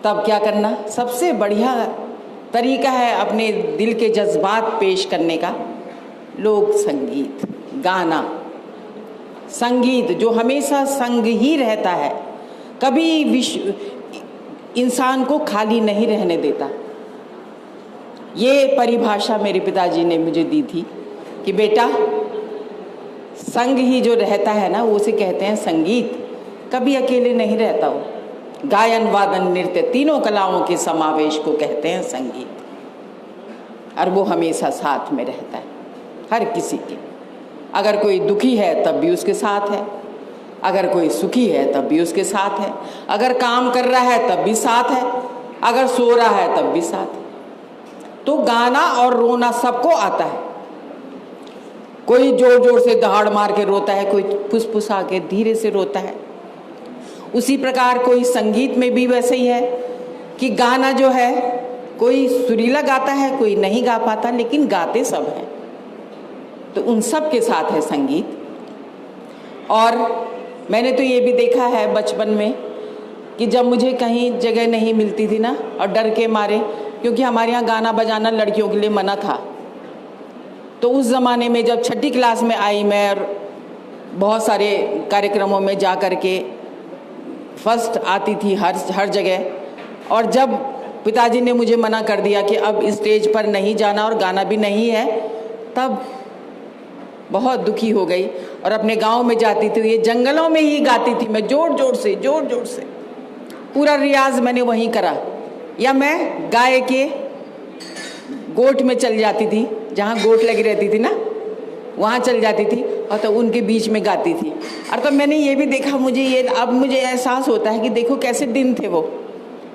तब क्या करना, सबसे बढ़िया तरीका है अपने दिल के जज्बात पेश करने का, लोक संगीत, गाना। संगीत जो हमेशा संग ही रहता है, कभी इंसान को खाली नहीं रहने देता। ये परिभाषा मेरे पिताजी ने मुझे दी थी कि बेटा संग ही जो रहता है ना, वो उसे कहते हैं संगीत, कभी अकेले नहीं रहता वो। गायन, वादन, नृत्य, तीनों कलाओं के समावेश को कहते हैं संगीत, और वो हमेशा साथ में रहता है हर किसी के। अगर कोई दुखी है तब भी उसके साथ है, अगर कोई सुखी है तब भी उसके साथ है, अगर काम कर रहा है तब भी साथ है, अगर सो रहा है तब भी साथ है। तो गाना और रोना सबको आता है, कोई जोर जोर से दहाड़ मार के रोता है, कोई फुसफुसा के धीरे से रोता है। उसी प्रकार कोई संगीत में भी वैसे ही है कि गाना जो है कोई सुरीला गाता है, कोई नहीं गा पाता, लेकिन गाते सब हैं। तो उन सब के साथ है संगीत। और मैंने तो ये भी देखा है बचपन में कि जब मुझे कहीं जगह नहीं मिलती थी ना, और डर के मारे, क्योंकि हमारे यहाँ गाना बजाना लड़कियों के लिए मना था, तो उस ज़माने में जब छठी क्लास में आई मैं, और बहुत सारे कार्यक्रमों में जा कर के फर्स्ट आती थी हर जगह, और जब पिताजी ने मुझे मना कर दिया कि अब स्टेज पर नहीं जाना और गाना भी नहीं है, तब बहुत दुखी हो गई और अपने गांव में जाती थी, ये जंगलों में ही गाती थी मैं, जोर जोर से पूरा रियाज मैंने वहीं करा। या मैं गाय के गोठ में चल जाती थी, जहाँ गोठ लगी रहती थी ना, वहाँ चल जाती थी और तो उनके बीच में गाती थी। और तो मैंने ये भी देखा, अब मुझे एहसास होता है कि देखो कैसे दिन थे वो,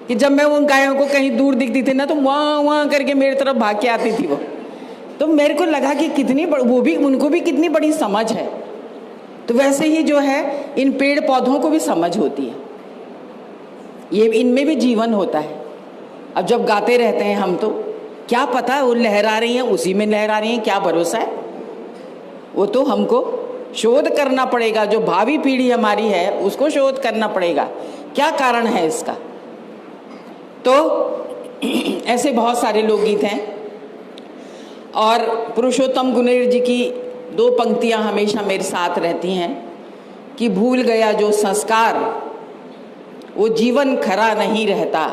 कि जब मैं उन गायों को कहीं दूर दिखती थी ना, तो वहाँ करके मेरी तरफ भाग के आती थी वो। तो मेरे को लगा कि उनको भी कितनी बड़ी समझ है। तो वैसे ही जो है इन पेड़ पौधों को भी समझ होती है, ये इनमें भी जीवन होता है। अब जब गाते रहते हैं हम, तो क्या पता वो लहरा रही हैं, उसी में लहरा रही हैं, क्या भरोसा है। वो तो हमको शोध करना पड़ेगा, जो भावी पीढ़ी हमारी है उसको शोध करना पड़ेगा क्या कारण है इसका। तो ऐसे बहुत सारे लोकगीत हैं। और पुरुषोत्तम गुनेर जी की 2 पंक्तियां हमेशा मेरे साथ रहती हैं कि भूल गया जो संस्कार वो जीवन खरा नहीं रहता,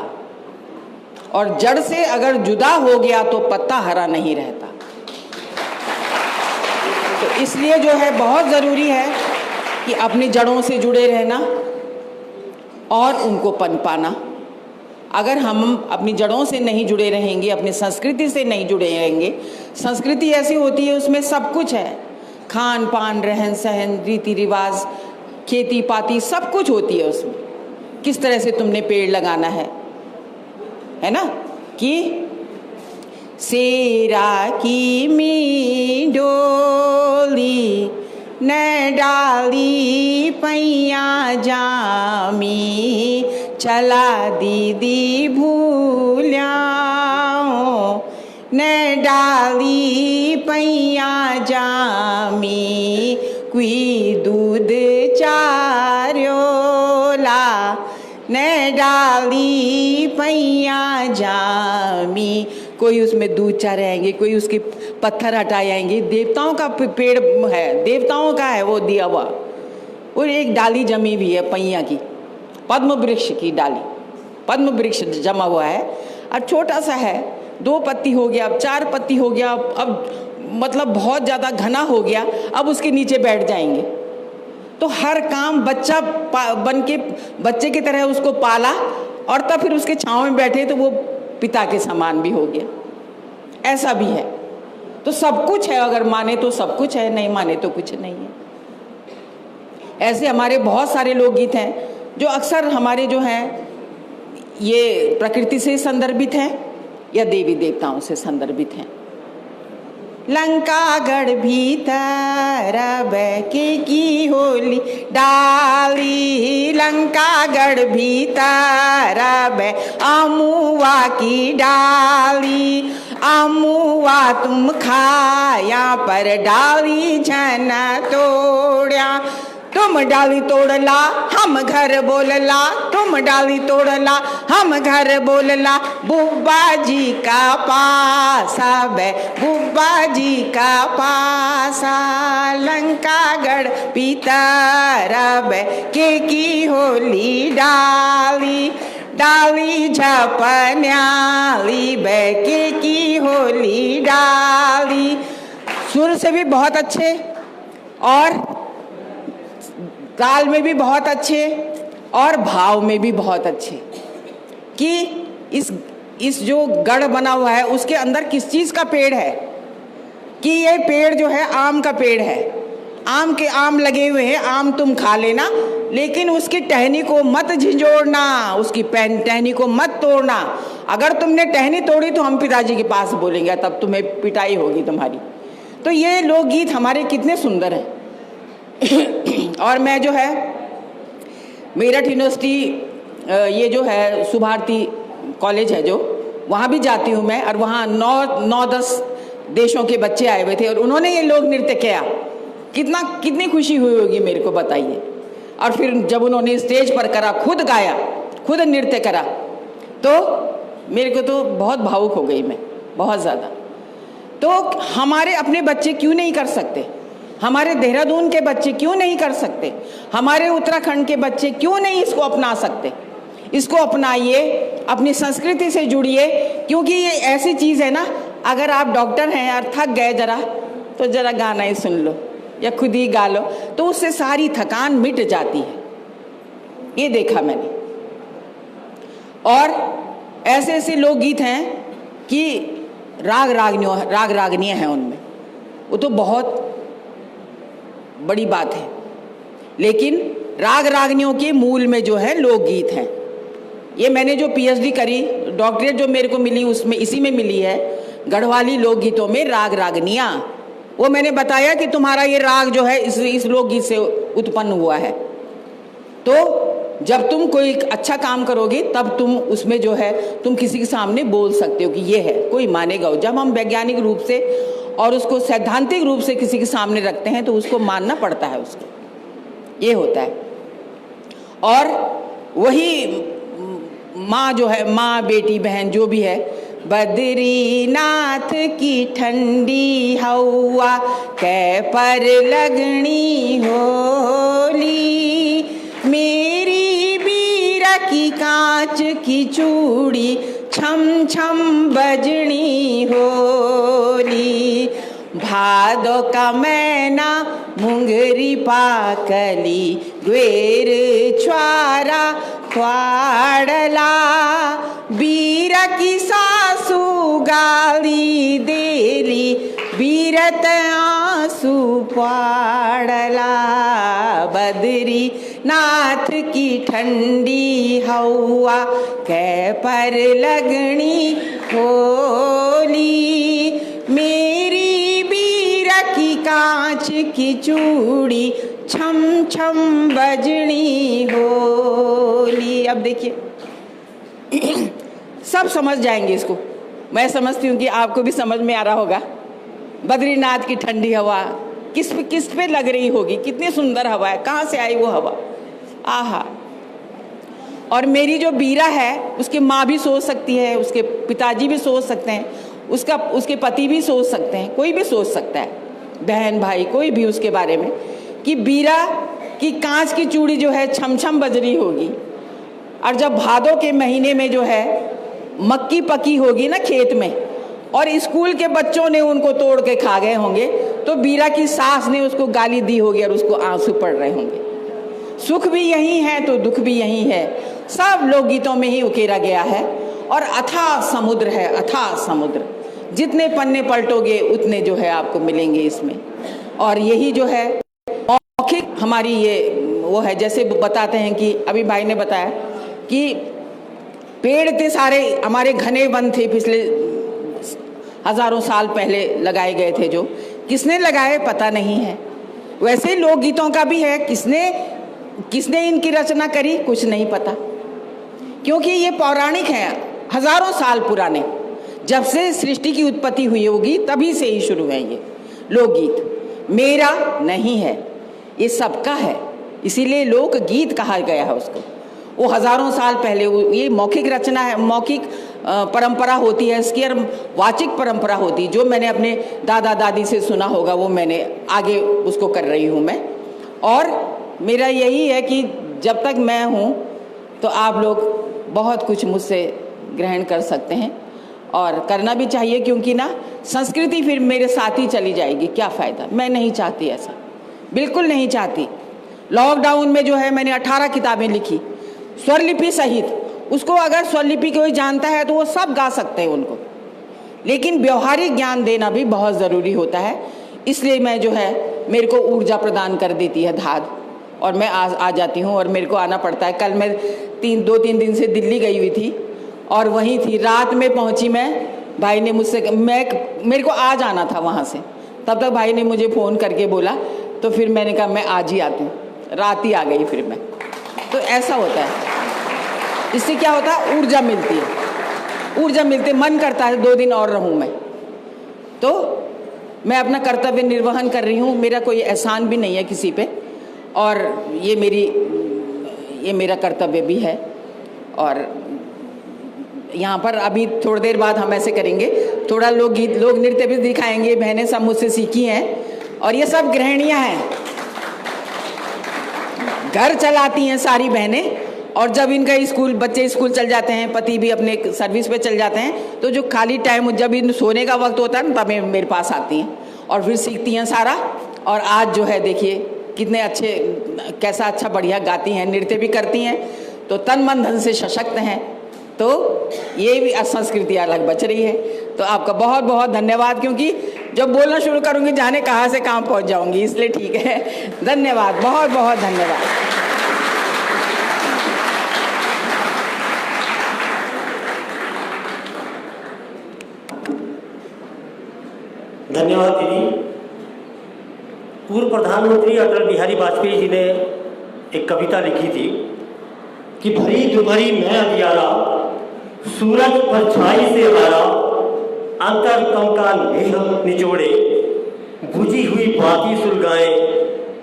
और जड़ से अगर जुदा हो गया तो पत्ता हरा नहीं रहता। तो इसलिए जो है बहुत ज़रूरी है कि अपनी जड़ों से जुड़े रहना और उनको पनपाना। अगर हम अपनी जड़ों से नहीं जुड़े रहेंगे, अपनी संस्कृति से नहीं जुड़े रहेंगे, संस्कृति ऐसी होती है उसमें सब कुछ है, खान पान, रहन सहन, रीति रिवाज, खेती पाती, सब कुछ होती है उसमें। किस तरह से तुमने पेड़ लगाना है ना, कि सेरा की मी डोली न डाली पैया जामी, चला दीदी भूल्याओ न डाली पैया जामी, कोई दूध चार्योला न डाली पैया जामी। कोई उसमें दूध चराएंगे, कोई उसके पत्थर हटाएंगे। देवताओं का पेड़ है, देवताओं का है वो दिया हुआ। और एक डाली जमी भी है पैया की, पद्म वृक्ष की डाली, पद्म वृक्ष जमा हुआ है। और छोटा सा है, 2 पत्ती हो गया, अब 4 पत्ती हो गया, अब मतलब बहुत ज़्यादा घना हो गया, अब उसके नीचे बैठ जाएंगे। तो हर काम बच्चा बन के बच्चे की तरह उसको पाला, और तब फिर उसके छांव में बैठे तो वो पिता के समान भी हो गया। ऐसा भी है। तो सब कुछ है, अगर माने तो सब कुछ है, नहीं माने तो कुछ नहीं है। ऐसे हमारे बहुत सारे लोकगीत हैं जो अक्सर हमारे जो हैं ये प्रकृति से संदर्भित हैं या देवी देवताओं से संदर्भित हैं। लंकागढ़ भीतर बैके की होली डाली, लंकागढ़ भीतर बै अमुआ की डाली, अमुआ तुम खाया पर डाली झन तोड़या। तुम डाली तोड़ला हम घर बोलला, तुम डाली तोड़ला हम घर बोलला, बुब्बा जी का पासा बे बुब्बा जी का पासा, लंकागढ़ पीतर बे के की होली डाली, डाली झपन्याली बे के की होली डाली। सुर से भी बहुत अच्छे और ताल में भी बहुत अच्छे और भाव में भी बहुत अच्छे, कि इस जो गढ़ बना हुआ है उसके अंदर किस चीज़ का पेड़ है, कि ये पेड़ जो है आम का पेड़ है, आम लगे हुए हैं, आम तुम खा लेना, लेकिन उसकी टहनी को मत झिझोड़ना, उसकी टहनी को मत तोड़ना। अगर तुमने टहनी तोड़ी तो हम पिताजी के पास बोलेंगे, तब तुम्हें पिटाई होगी तुम्हारी। तो ये लोकगीत हमारे कितने सुंदर हैं। और मैं जो है मेरठ यूनिवर्सिटी ये जो है सुभारती कॉलेज है जो, वहाँ भी जाती हूँ मैं, और वहाँ 9-10 देशों के बच्चे आए हुए थे और उन्होंने ये लोक नृत्य किया। कितनी खुशी हुई होगी मेरे को बताइए। और फिर जब उन्होंने स्टेज पर करा, खुद गाया, खुद नृत्य करा, तो मेरे को तो बहुत भावुक हो गई मैं, बहुत ज़्यादा। तो हमारे अपने बच्चे क्यों नहीं कर सकते? हमारे देहरादून के बच्चे क्यों नहीं कर सकते? हमारे उत्तराखंड के बच्चे क्यों नहीं इसको अपना सकते? इसको अपनाइए, अपनी संस्कृति से जुड़िए, क्योंकि ये ऐसी चीज़ है ना, अगर आप डॉक्टर हैं और थक गए ज़रा, तो ज़रा गाना ही सुन लो या खुद ही गा लो, तो उससे सारी थकान मिट जाती है। ये देखा मैंने। और ऐसे ऐसे लोकगीत हैं कि राग रागनियाँ हैं उनमें, वो तो बहुत बड़ी बात है। लेकिन राग रागनियों के मूल में जो है लोकगीत हैं। ये मैंने जो पीएचडी करी, डॉक्टरेट जो मेरे को मिली, उसमें इसी में मिली है, गढ़वाली लोकगीतों में राग रागनियाँ। वो मैंने बताया कि तुम्हारा ये राग जो है इस लोकगीत से उत्पन्न हुआ है। तो जब तुम कोई अच्छा काम करोगे तब तुम उसमें जो है तुम किसी के सामने बोल सकते हो कि ये है, कोई मानेगा। जब हम वैज्ञानिक रूप से और उसको सैद्धांतिक रूप से किसी के सामने रखते हैं तो उसको मानना पड़ता है उसको, ये होता है। और वही माँ जो है, माँ बेटी बहन जो भी है, बद्रीनाथ की ठंडी हवा कै पर लगनी होली, मेरी बीरा की कांच की चूड़ी छम छम बजनी होली, भादो का मैना मुंगरी पाकली ग्वेर छुआरा ख्वाड़ला, बीरा की सासू गाली देली बीरत आंसू पाड़ला, बद्री नाथ की ठंडी हवा कै पर लगनी होली, मेरी बीरा की कांच की चूड़ी छम छम बजनी होली। अब देखिए सब समझ जाएंगे इसको। मैं समझती हूँ कि आपको भी समझ में आ रहा होगा। बद्रीनाथ की ठंडी हवा किस पे लग रही होगी, कितनी सुंदर हवा है, कहाँ से आई वो हवा, आहा। और मेरी जो बीरा है उसकी माँ भी सोच सकती है, उसके पिताजी भी सोच सकते हैं, उसके पति भी सोच सकते हैं, कोई भी सोच सकता है, बहन भाई कोई भी उसके बारे में, कि बीरा की कांच की चूड़ी जो है छम छम बज रही होगी। और जब भादों के महीने में जो है मक्की पकी होगी ना खेत में, और स्कूल के बच्चों ने उनको तोड़ के खा गए होंगे, तो बीरा की सास ने उसको गाली दी होगी और उसको आंसू पड़ रहे होंगे। सुख भी यही है तो दुख भी यही है, सब लोकगीतों में ही उकेरा गया है। और अथाह समुद्र है, अथाह समुद्र, जितने पन्ने पलटोगे उतने जो है आपको मिलेंगे इसमें। और यही जो है मौखिक हमारी ये वो है, जैसे बताते हैं कि अभी भाई ने बताया कि पेड़ थे सारे हमारे घने वन थे, पिछले हजारों साल पहले लगाए गए थे, जो किसने लगाए पता नहीं है। वैसे लोकगीतों का भी है, किसने इनकी रचना करी कुछ नहीं पता, क्योंकि ये पौराणिक हैं, हजारों साल पुराने, जब से सृष्टि की उत्पत्ति हुई होगी तभी से ही शुरू है ये लोकगीत। मेरा नहीं है, ये सबका है, इसीलिए लोकगीत कहा गया है उसको। वो हजारों साल पहले ये मौखिक रचना है, मौखिक परंपरा होती है इसकी, और वाचिक परंपरा होती है। जो मैंने अपने दादा दादी से सुना होगा वो मैंने आगे उसको कर रही हूँ मैं। और मेरा यही है कि जब तक मैं हूँ तो आप लोग बहुत कुछ मुझसे ग्रहण कर सकते हैं, और करना भी चाहिए, क्योंकि ना संस्कृति फिर मेरे साथ ही चली जाएगी, क्या फ़ायदा। मैं नहीं चाहती ऐसा, बिल्कुल नहीं चाहती। लॉकडाउन में जो है मैंने 18 किताबें लिखी स्वरलिपि सहित, उसको अगर स्वरलिपि कोई जानता है तो वो सब गा सकते हैं उनको, लेकिन व्यवहारिक ज्ञान देना भी बहुत ज़रूरी होता है। इसलिए मैं जो है मेरे को ऊर्जा प्रदान कर देती है धाद, और मैं आ जाती हूँ और मेरे को आना पड़ता है। कल मैं 2-3 दिन से दिल्ली गई हुई थी और वहीं थी, रात में पहुँची मैं, भाई ने मुझसे मेरे को आ जाना था वहाँ से, तब तक भाई ने मुझे फ़ोन करके बोला, तो फिर मैंने कहा मैं आज ही आती हूँ, रात ही आ गई फिर मैं। तो ऐसा होता है, इससे क्या होता है, ऊर्जा मिलती है, ऊर्जा मिलती, मन करता है 2 दिन और रहूँ मैं। तो मैं अपना कर्तव्य निर्वहन कर रही हूँ, मेरा कोई एहसान भी नहीं है किसी पे, और ये मेरा कर्तव्य भी है। और यहाँ पर अभी थोड़ी देर बाद हम ऐसे करेंगे, थोड़ा लोक गीत, लोक नृत्य भी दिखाएंगे। बहनें सब मुझसे सीखी हैं, और ये सब गृहिणियाँ हैं, घर चलाती हैं सारी बहनें। और जब इनका स्कूल, बच्चे स्कूल चल जाते हैं, पति भी अपने सर्विस पे चल जाते हैं, तो जो खाली टाइम, जब इन सोने का वक्त होता है ना, तब मेरे पास आती हैं और फिर सीखती हैं सारा। और आज जो है देखिए कितने अच्छे, कैसा अच्छा बढ़िया गाती हैं, नृत्य भी करती हैं, तो तन मन धन से सशक्त हैं। तो ये भी संस्कृति अलग बच रही है। तो आपका बहुत बहुत धन्यवाद, क्योंकि जब बोलना शुरू करूँगी जाने कहाँ से कहाँ पहुँच जाऊँगी, इसलिए ठीक है। धन्यवाद, बहुत बहुत धन्यवाद। धन्यवाद दीदी। पूर्व प्रधानमंत्री अटल बिहारी वाजपेयी जी ने एक कविता लिखी थी कि भरी दुभरी मैं अंधियारा, सूरज परछाई से हारा, अंतर कम का नेह निचोड़े, बुझी हुई बाती सुलगाएं,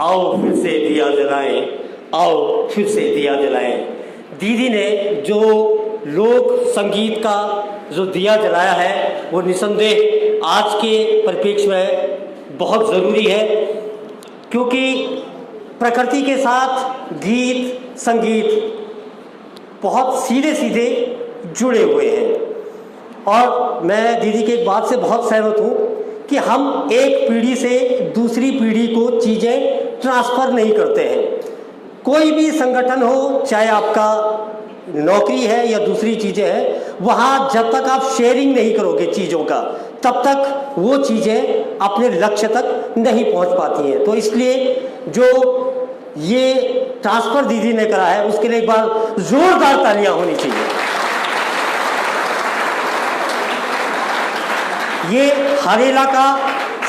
आओ फिर से दिया जलाएं, आओ फिर से दिया जलाएं। दीदी ने जो लोक संगीत का जो दिया जलाया है, वो निसंदेह आज के परिप्रेक्ष्य में बहुत ज़रूरी है, क्योंकि प्रकृति के साथ गीत संगीत बहुत सीधे सीधे जुड़े हुए हैं। और मैं दीदी की एक बात से बहुत सहमत हूँ कि हम एक पीढ़ी से दूसरी पीढ़ी को चीज़ें ट्रांसफ़र नहीं करते हैं। कोई भी संगठन हो, चाहे आपका नौकरी है या दूसरी चीज़ें हैं, वहाँ जब तक आप शेयरिंग नहीं करोगे चीज़ों का, तब तक वो चीज़ें अपने लक्ष्य तक नहीं पहुँच पाती हैं। तो इसलिए जो ये ट्रांसफ़र दीदी ने करा है, उसके लिए एक बार जोरदार तालियां होनी चाहिए। ये हरेला का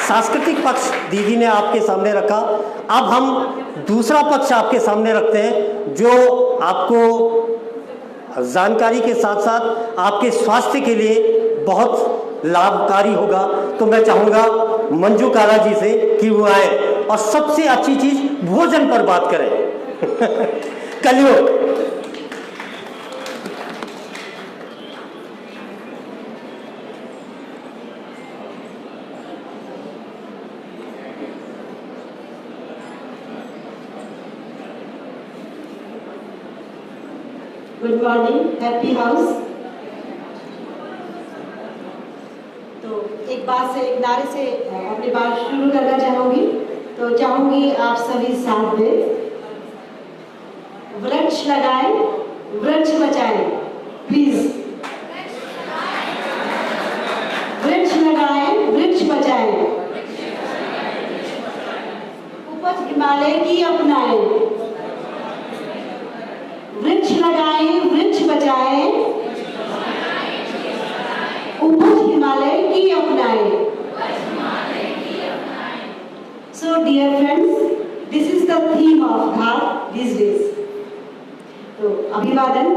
सांस्कृतिक पक्ष दीदी ने आपके सामने रखा। अब हम दूसरा पक्ष आपके सामने रखते हैं, जो आपको जानकारी के साथ साथ आपके स्वास्थ्य के लिए बहुत लाभकारी होगा। तो मैं चाहूँगा मंजू काला जी से कि वो आए और सबसे अच्छी चीज़ भोजन पर बात करें। कलियो गुड मॉर्निंग, हैप्पी हाउस। तो एक बात से, एक नारे से अपनी बात शुरू करना चाहूँगी। तो चाहूँगी आप सभी साथ में, वृक्ष लगाएं, वृक्ष बचाएं, प्लीज। वृक्ष लगाएं, वृक्ष बचाएं, उपज हिमालय की अपनाएं। वृक्ष लगाएं, वृक्ष बचाएं, उपज हिमालय की अपनाएं। So dear friends, this is the theme of Ghat these days. तो अभिवादन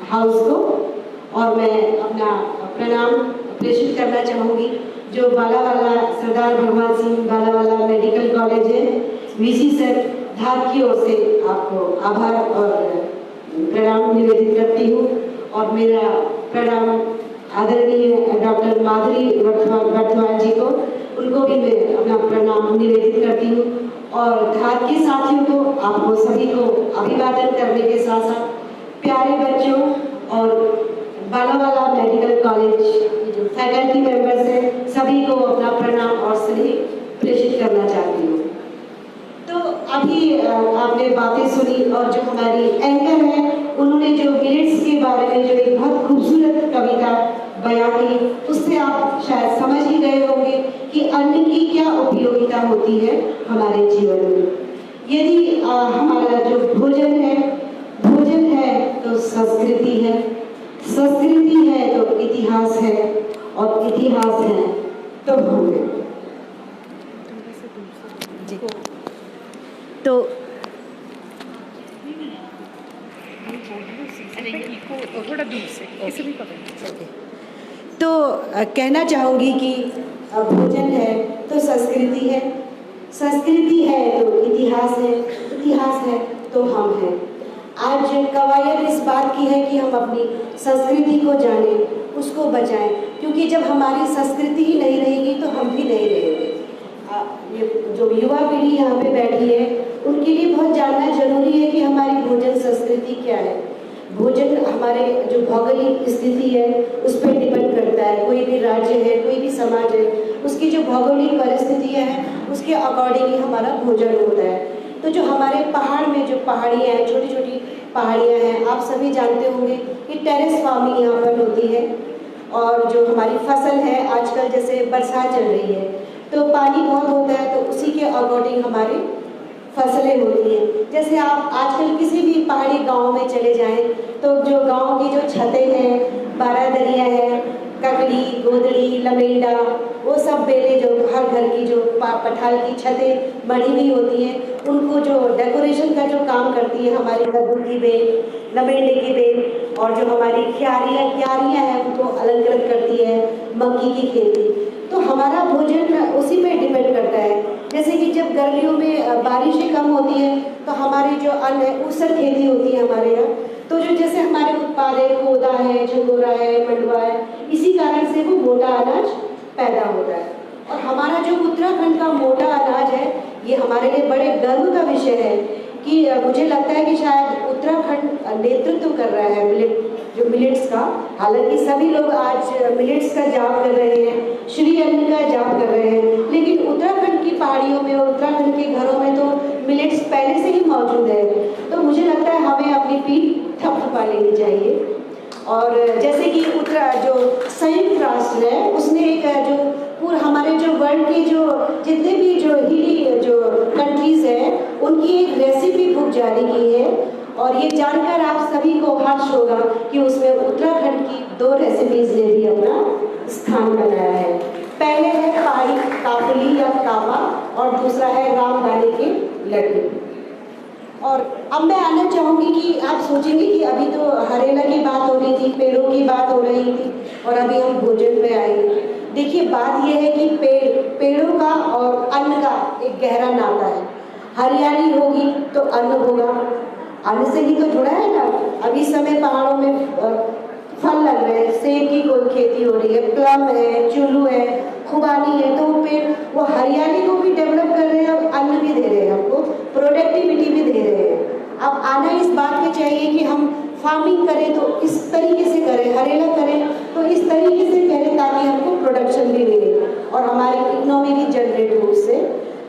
हाउस को, और मैं अपना प्रणाम प्रेषित करना चाहूँगी जो बालावाला सरदार भगवान सिंह बालावाला मेडिकल कॉलेज है, वीसी सर धार की ओर से आपको आभार और प्रणाम निवेदित करती हूँ। और मेरा प्रणाम आदरणीय डॉक्टर माधुरी वर्तवाल जी को, उनको भी मैं अपना प्रणाम निवेदित करती हूँ। और घाट के साथियों को, आपको सभी को अभिवादन करने के साथ साथ प्यारे बच्चों और बालावाला मेडिकल कॉलेज जो फैकल्टी मेंबर्स हैं, सभी को अपना प्रणाम और स्नेह प्रेषित करना चाहती हूँ। तो अभी आपने बातें सुनी, और जो हमारी एंकर है उन्होंने जो मिलेट्स के बारे में जो एक बहुत खूबसूरत कविता बयां की, उससे आप शायद समझ ही गए होंगे कि अन्न की क्या उपयोगिता होती है हमारे जीवन में। यदि हमारा जो भोजन है तो संस्कृति है, संस्कृति है तो इतिहास है, और इतिहास है तो हम हैं। जी तो थोड़ा दूर से किसी भी पकड़। तो कहना चाहूँगी कि भोजन है तो संस्कृति है, संस्कृति है तो इतिहास है, इतिहास है तो हम हैं। आज कवायद इस बात की है कि हम अपनी संस्कृति को जानें, उसको बचाएं, क्योंकि जब हमारी संस्कृति ही नहीं रहेगी तो हम भी नहीं रहेंगे। ये जो युवा पीढ़ी यहाँ पे बैठी है उनके लिए बहुत जानना जरूरी है कि हमारी भोजन संस्कृति क्या है। भोजन हमारे जो भौगोलिक स्थिति है उस पर डिपेंड करता है। कोई भी राज्य है, कोई भी समाज है, उसकी जो भौगोलिक परिस्थितियाँ हैं उसके अकॉर्डिंग ही हमारा भोजन होता है। तो जो हमारे पहाड़ में जो पहाड़ियाँ हैं, छोटी छोटी पहाड़ियाँ हैं, आप सभी जानते होंगे कि टेरेस फार्मिंग यहाँ पर होती है। और जो हमारी फसल है, आजकल जैसे बरसात चल रही है तो पानी बहुत होता है, तो उसी के अकॉर्डिंग हमारी फसलें होती हैं। जैसे आप आजकल किसी भी पहाड़ी गांव में चले जाएं तो जो गांव की जो छतें हैं, बारादरियाँ हैं, ककड़ी, गोदड़ी, लमेंडा, वो सब बेलें जो हर घर की जो पठाल की छतें मढ़ी हुई होती हैं, उनको जो डेकोरेशन का जो काम करती है हमारी कद्दू की बेल, लमेंडे की बेल, और जो हमारी क्यारियाँ हैं उनको अलग करती है, मक्की की खेती। तो हमारा भोजन उसी पे डिपेंड करता है। जैसे कि जब गर्मियों में बारिशें कम होती हैं तो हमारी जो अन्न है ऊसर खेती होती है हमारे यहाँ। तो जो जैसे हमारे उत्पाद है, कोदा है, झंगोरा है, मंडवा है, इसी कारण से वो मोटा अनाज पैदा होता है। और हमारा जो उत्तराखंड का मोटा अनाज है, ये हमारे लिए बड़े गर्व का विषय है कि मुझे लगता है कि शायद उत्तराखंड नेतृत्व कर रहा है मिलेट्स का। हालांकि सभी लोग आज मिलेट्स का जाप कर रहे हैं, श्री अन्न का जाप कर रहे हैं, लेकिन उत्तराखंड की पहाड़ियों में और उत्तराखंड के घरों में तो मिलेट्स पहले से ही मौजूद है। तो मुझे लगता है हमें अपनी पीठ थपथपा लेनी चाहिए। और जैसे कि जो संयुक्त राष्ट्र है उसने एक जो पूरा हमारे जो वर्ल्ड के जो जितने भी जो हिली जो कंट्रीज़ हैं उनकी एक रेसिपी बुक जारी की है। और ये जानकर आप सभी को हर्ष होगा कि उसमें उत्तराखंड की 2 रेसिपीज ने भी अपना स्थान बनाया है। पहले है पहाड़ी काफली या कापा और दूसरा है रामदाने के लड्डू। और अब मैं आना चाहूँगी कि आप सोचेंगे कि अभी तो हरेला की बात हो रही थी, पेड़ों की बात हो रही थी और अभी हम भोजन में आए। देखिए बात यह है कि पेड़ों का और अन्न का एक गहरा नाता है। हरियाली होगी तो अन्न होगा, अन्न से ही तो जुड़ा है ना। अभी समय पहाड़ों में फल लग रहे हैं, सेब की कोई खेती हो रही है, प्लम है, चुल्लू है, खुबानी है, तो वो पेड़ वो हरियाली को भी डेवलप कर रहे हैं और अन्न भी दे रहे हैं, हमको प्रोडक्टिविटी भी दे रहे हैं। अब आना इस बात पे चाहिए कि हम फार्मिंग करें तो इस तरीके से करें, हरेला करें तो इस तरीके से करें ताकि हमको प्रोडक्शन भी मिले और हमारी इकोनॉमी भी जनरेट हो उससे।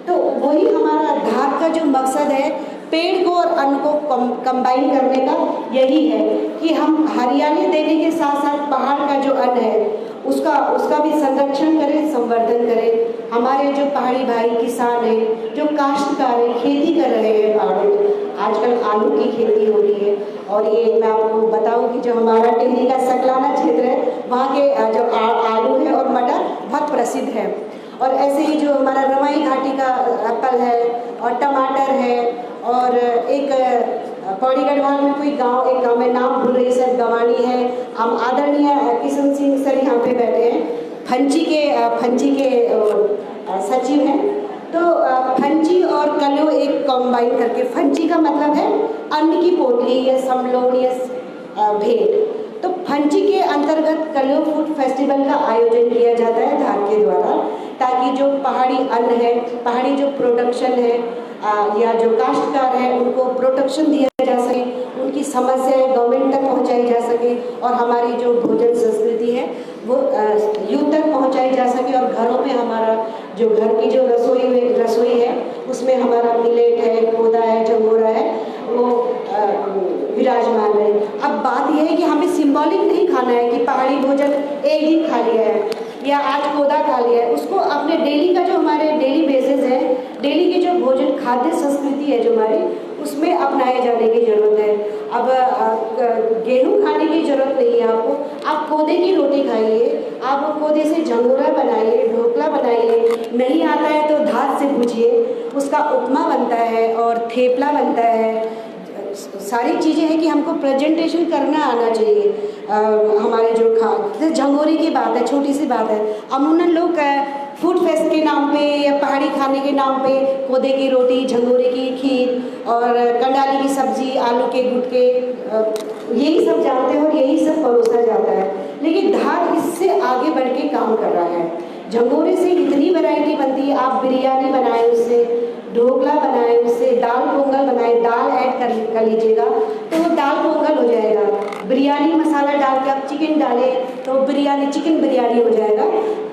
तो वही हमारा धार का जो मकसद है पेड़ को और अन्न को कंबाइन करने का यही है कि हम हरियाली देने के साथ साथ पहाड़ का जो अन्न है उसका भी संरक्षण करें, संवर्धन करें। हमारे जो पहाड़ी भाई किसान हैं, जो काश्तकार हैं, खेती कर रहे हैं पहाड़ों में, आजकल आलू की खेती हो रही है। और ये मैं आपको बताऊं कि जो हमारा टिहरी का सकलाना क्षेत्र है वहाँ के जो आलू है और मटर बहुत प्रसिद्ध है। और ऐसे ही जो हमारा रवाई घाटी का एप्पल है और टमाटर है और एक पौड़ी गढ़वाल में कोई गांव, एक गांव में नाम भूल रही सर, गवानी है। हम आदरणीय किशन सिंह सर यहाँ पे बैठे हैं, फंची के सचिव हैं। तो फंची और कलो एक कॉम्बाइन करके, फंची का मतलब है अन्न की पोटली या समलोन या भेंट। तो फंची के अंतर्गत कलो फूड फेस्टिवल का आयोजन किया जाता है धार के द्वारा, ताकि जो पहाड़ी अन्न है, पहाड़ी जो प्रोडक्शन है या जो काश्तकार है उनको प्रोटेक्शन दिया जा सके, उनकी समस्याएं गवर्नमेंट तक पहुंचाई जा सके और हमारी जो भोजन संस्कृति है वो यूथ तक पहुंचाई जा सके। और घरों में हमारा जो घर की जो रसोई है उसमें हमारा मिलेट है, कोदा है, झंगोरा है, वो विराजमान है। अब बात यह है कि हमें सिंबॉलिक नहीं खाना है कि पहाड़ी भोजन एक दिन खा लिया है या आज कोदा खा लिया है, उसको अपने डेली का जो हमारे डेली बेसिस है, डेली की जो भोजन खाद्य संस्कृति है जो हमारी, उसमें अपनाए जाने की ज़रूरत है। अब गेहूँ खाने की ज़रूरत नहीं है आपको, आप कोदे की रोटी खाइए, आप कोदे से झंगोरा बनाइए, ढोकला बनाइए, नहीं आता है तो धार हाथ से भूजिए, उसका उपमा बनता है और थेपला बनता है। सारी चीज़ें हैं कि हमको प्रेजेंटेशन करना आना चाहिए। हमारे जो जैसे झंगोरी की बात है, छोटी सी बात है, अमूमन लोग फूड फेस्ट के नाम पे या पहाड़ी खाने के नाम पे कोदे की रोटी, झंगोरी की खीर और कंडाली की सब्जी, आलू के गुटके, यही सब जानते हैं और यही सब परोसा जाता है। लेकिन धार इससे आगे बढ़ के काम कर रहा है। झंगोरे से इतनी वैरायटी बनती है, आप बिरयानी बनाए उससे, ढोकला बनाए उससे, दाल पोंगल बनाए, दाल ऐड कर लीजिएगा तो वो दाल पोंगल हो जाएगा। बिरयानी मसाला डाल के आप चिकन डालें तो बिरयानी, चिकन बिरयानी हो जाएगा।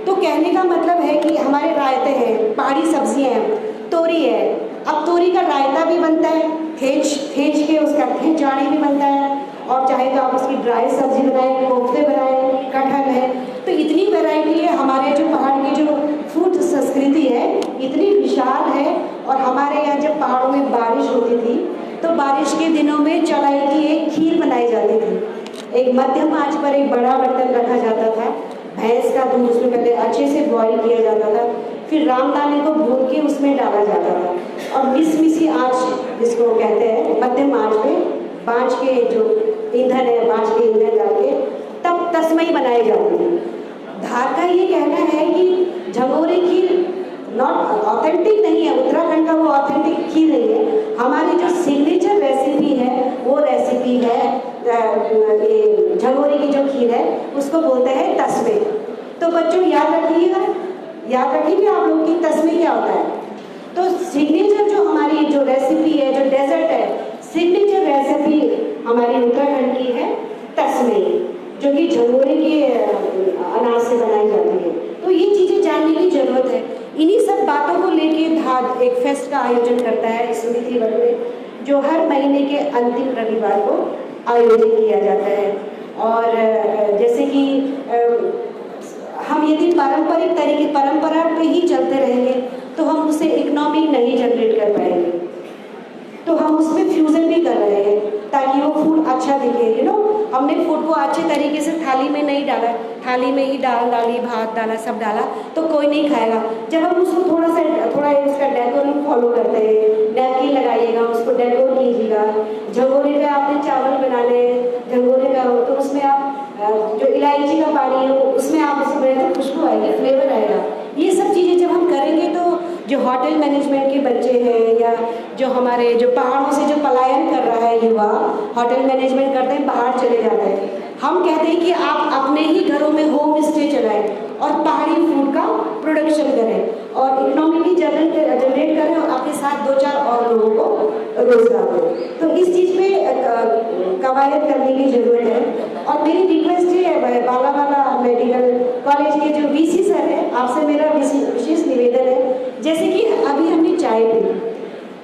तो कहने का मतलब है कि हमारे रायते हैं, पहाड़ी सब्जियां हैं, तोरी है, अब तोरी का रायता भी बनता है, थेच के उसका ठेचाड़ी भी बनता है, और चाहे तो आप उसकी ड्राई सब्जी बनाएं, कोफ्ते बनाएं, कटहल है। तो इतनी वैरायटी है। हमारे जो पहाड़ की जो फूड संस्कृति है इतनी विशाल है। और हमारे यहाँ जब पहाड़ों में बारिश होती थी तो बारिश के दिनों में चौलाई की एक खीर बनाई जाती थी। एक मध्यम आंच पर एक बड़ा बर्तन रखा जाता था, भैंस का दूध उसमें पहले अच्छे से बॉईल किया जाता था, फिर रामदाने को भून के उसमें डाला जाता था और मिसी आंच जिसको कहते हैं मध्यम आंच पे बाँच के जो ईंधन है, बाँच के ईंधन डाल के तब तस्मई बनाई जाती है। धार का ये कहना है कि झंगोरे खीर नॉट ऑथेंटिक नहीं है, उत्तराखंड का वो ऑथेंटिक खीर नहीं है। हमारी जो सिग्नेचर रेसिपी है वो रेसिपी है ये झंगोरे की जो खीर है उसको बोलते हैं तस्मे। तो बच्चों याद रखिएगा, याद रखिए आप लोग की तस्मे क्या होता है। तो सिग्नेचर जो हमारी जो रेसिपी है, जो डेजर्ट है, सिग्नेचर रेसिपी हमारी उत्तराखंड की है तस्मे, जो कि झंगोरे के अनाज से बनाई जाती है। तो ये चीज़ें जानने की जरूरत है। इन्हीं सब बातों को लेके धार एक फेस्ट का आयोजन करता है स्मृति वन में, जो हर महीने के अंतिम रविवार को आयोजित किया जाता है। और जैसे कि हम यदि पारंपरिक तरीके परंपरा पे ही चलते रहेंगे तो हम उससे इकोनॉमी नहीं जनरेट कर पाएंगे। तो हम उसमें फ्यूजन भी कर रहे हैं ताकि वो फूड अच्छा दिखे। यू नो, हमने फूड को अच्छे तरीके से थाली में नहीं डाला, थाली में ही दाल डाली, भात डाला, सब डाला तो कोई नहीं खाएगा। जब हम उसको थोड़ा उसका डेकोर फॉलो करते हैं, नैपकिन लगाइएगा, उसको डेकोर कीजिएगा। झंगोरे का आपने चावल बनाने, झंगोरे का तो उसमें आप जो इलायची का पानी है उसमें आप उसमें खुशबू आएगी, फ्लेवर आएगा। ये सब चीज़ें जब हम करेंगे तो जो होटल मैनेजमेंट के बच्चे हैं या जो हमारे जो पहाड़ों से जो पलायन कर रहा है युवा, होटल मैनेजमेंट करते हैं, बाहर चले जाते हैं, हम कहते हैं कि आप अपने ही घरों में होम स्टे चलाएं और पहाड़ी फूड का प्रोडक्शन करें और इकोनॉमिकली जनरेट करें और अपने साथ 2-4 और लोगों को रोजगार दें। तो इस चीज़ पे कवायद करने की जरूरत है। और मेरी रिक्वेस्ट है बालावाला मेडिकल कॉलेज के जो वीसी सर है, आपसे मेरा विशेष निवेदन है, जैसे कि अभी हमने चाय पी,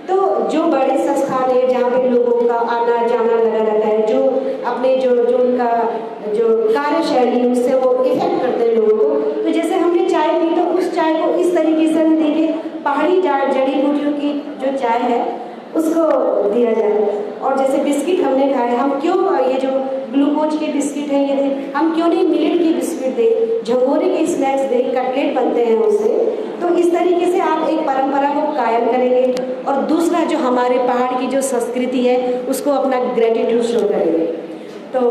तो जो बड़े संस्थान है जहाँ पे लोगों का आना जाना लगा रहता है, जो अपने जो उनका जो कार्यशैली उससे वो इफेक्ट करते हैं लोगों को, तो जैसे हमने चाय पी तो उस चाय को इस तरीके से हम देंगे, पहाड़ी जड़ी बूटियों की जो चाय है उसको दिया जाए। और जैसे बिस्किट हमने खाए, हम क्यों ये जो ग्लूकोज के बिस्किट हैं ये हम क्यों नहीं मिलेट के बिस्किट दें, झंगोरे के स्नैक्स दें, कटलेट बनते हैं उससे। तो इस तरीके से आप एक परंपरा को कायम करेंगे और दूसरा जो हमारे पहाड़ की जो संस्कृति है उसको अपना ग्रेटिट्यूड शो करेंगे। तो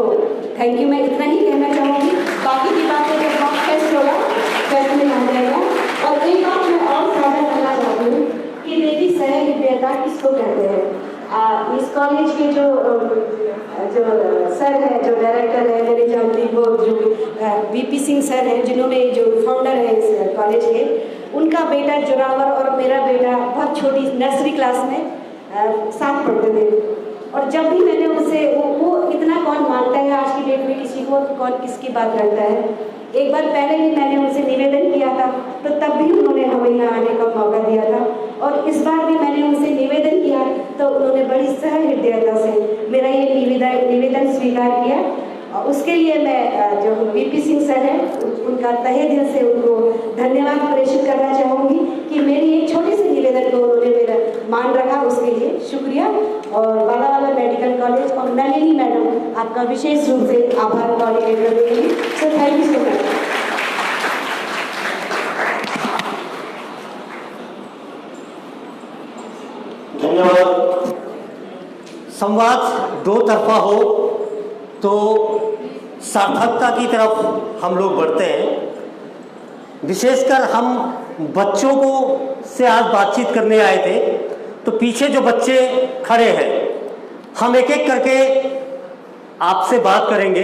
थैंक यू, मैं इतना ही कहना चाहूँगी। बाकी की बातें जब हम फेस्ट होगा फेस्ट में आ जाएगा। और एक बात मैं और साझा करना चाहती हूँ कि देवी सहृदयता किसको कहते हैं। इस कॉलेज के जो सर है, जो डायरेक्टर है, मैंने जानती वो जो वीपी सिंह सर हैं, जिन्होंने जो फाउंडर है इस कॉलेज के, उनका बेटा जोरावर और मेरा बेटा बहुत छोटी नर्सरी क्लास में साथ पढ़ते थे। और जब भी मैंने उनसे वो इतना कौन मानता है आज की डेट में किसी को, कौन किसकी बात करता है। एक बार पहले भी मैंने उनसे निवेदन किया था तो तब भी उन्होंने हमें यहाँ आने का मौका दिया था, और इस बार भी मैंने उनसे निवेदन किया तो उन्होंने बड़ी सहृदयता से मेरा ये निवेदन स्वीकार किया। और उसके लिए मैं जो वीपी सिंह सर हैं उनका तहे दिल से उनको धन्यवाद प्रेषित करना चाहूँगी कि मेरी एक छोटे से निवेदन को उन्होंने मेरा मान रखा, उसके लिए शुक्रिया। और बालावाला मेडिकल कॉलेज और नलिनी मैडम आपका विशेष रूप से आभार कोऑर्डिनेटर देंगे। So thank you so much. संवाद दो तरफा हो तो सार्थकता की तरफ हम लोग बढ़ते हैं। विशेषकर हम बच्चों को से आज बातचीत करने आए थे, तो पीछे जो बच्चे खड़े हैं हम एक एक करके आपसे बात करेंगे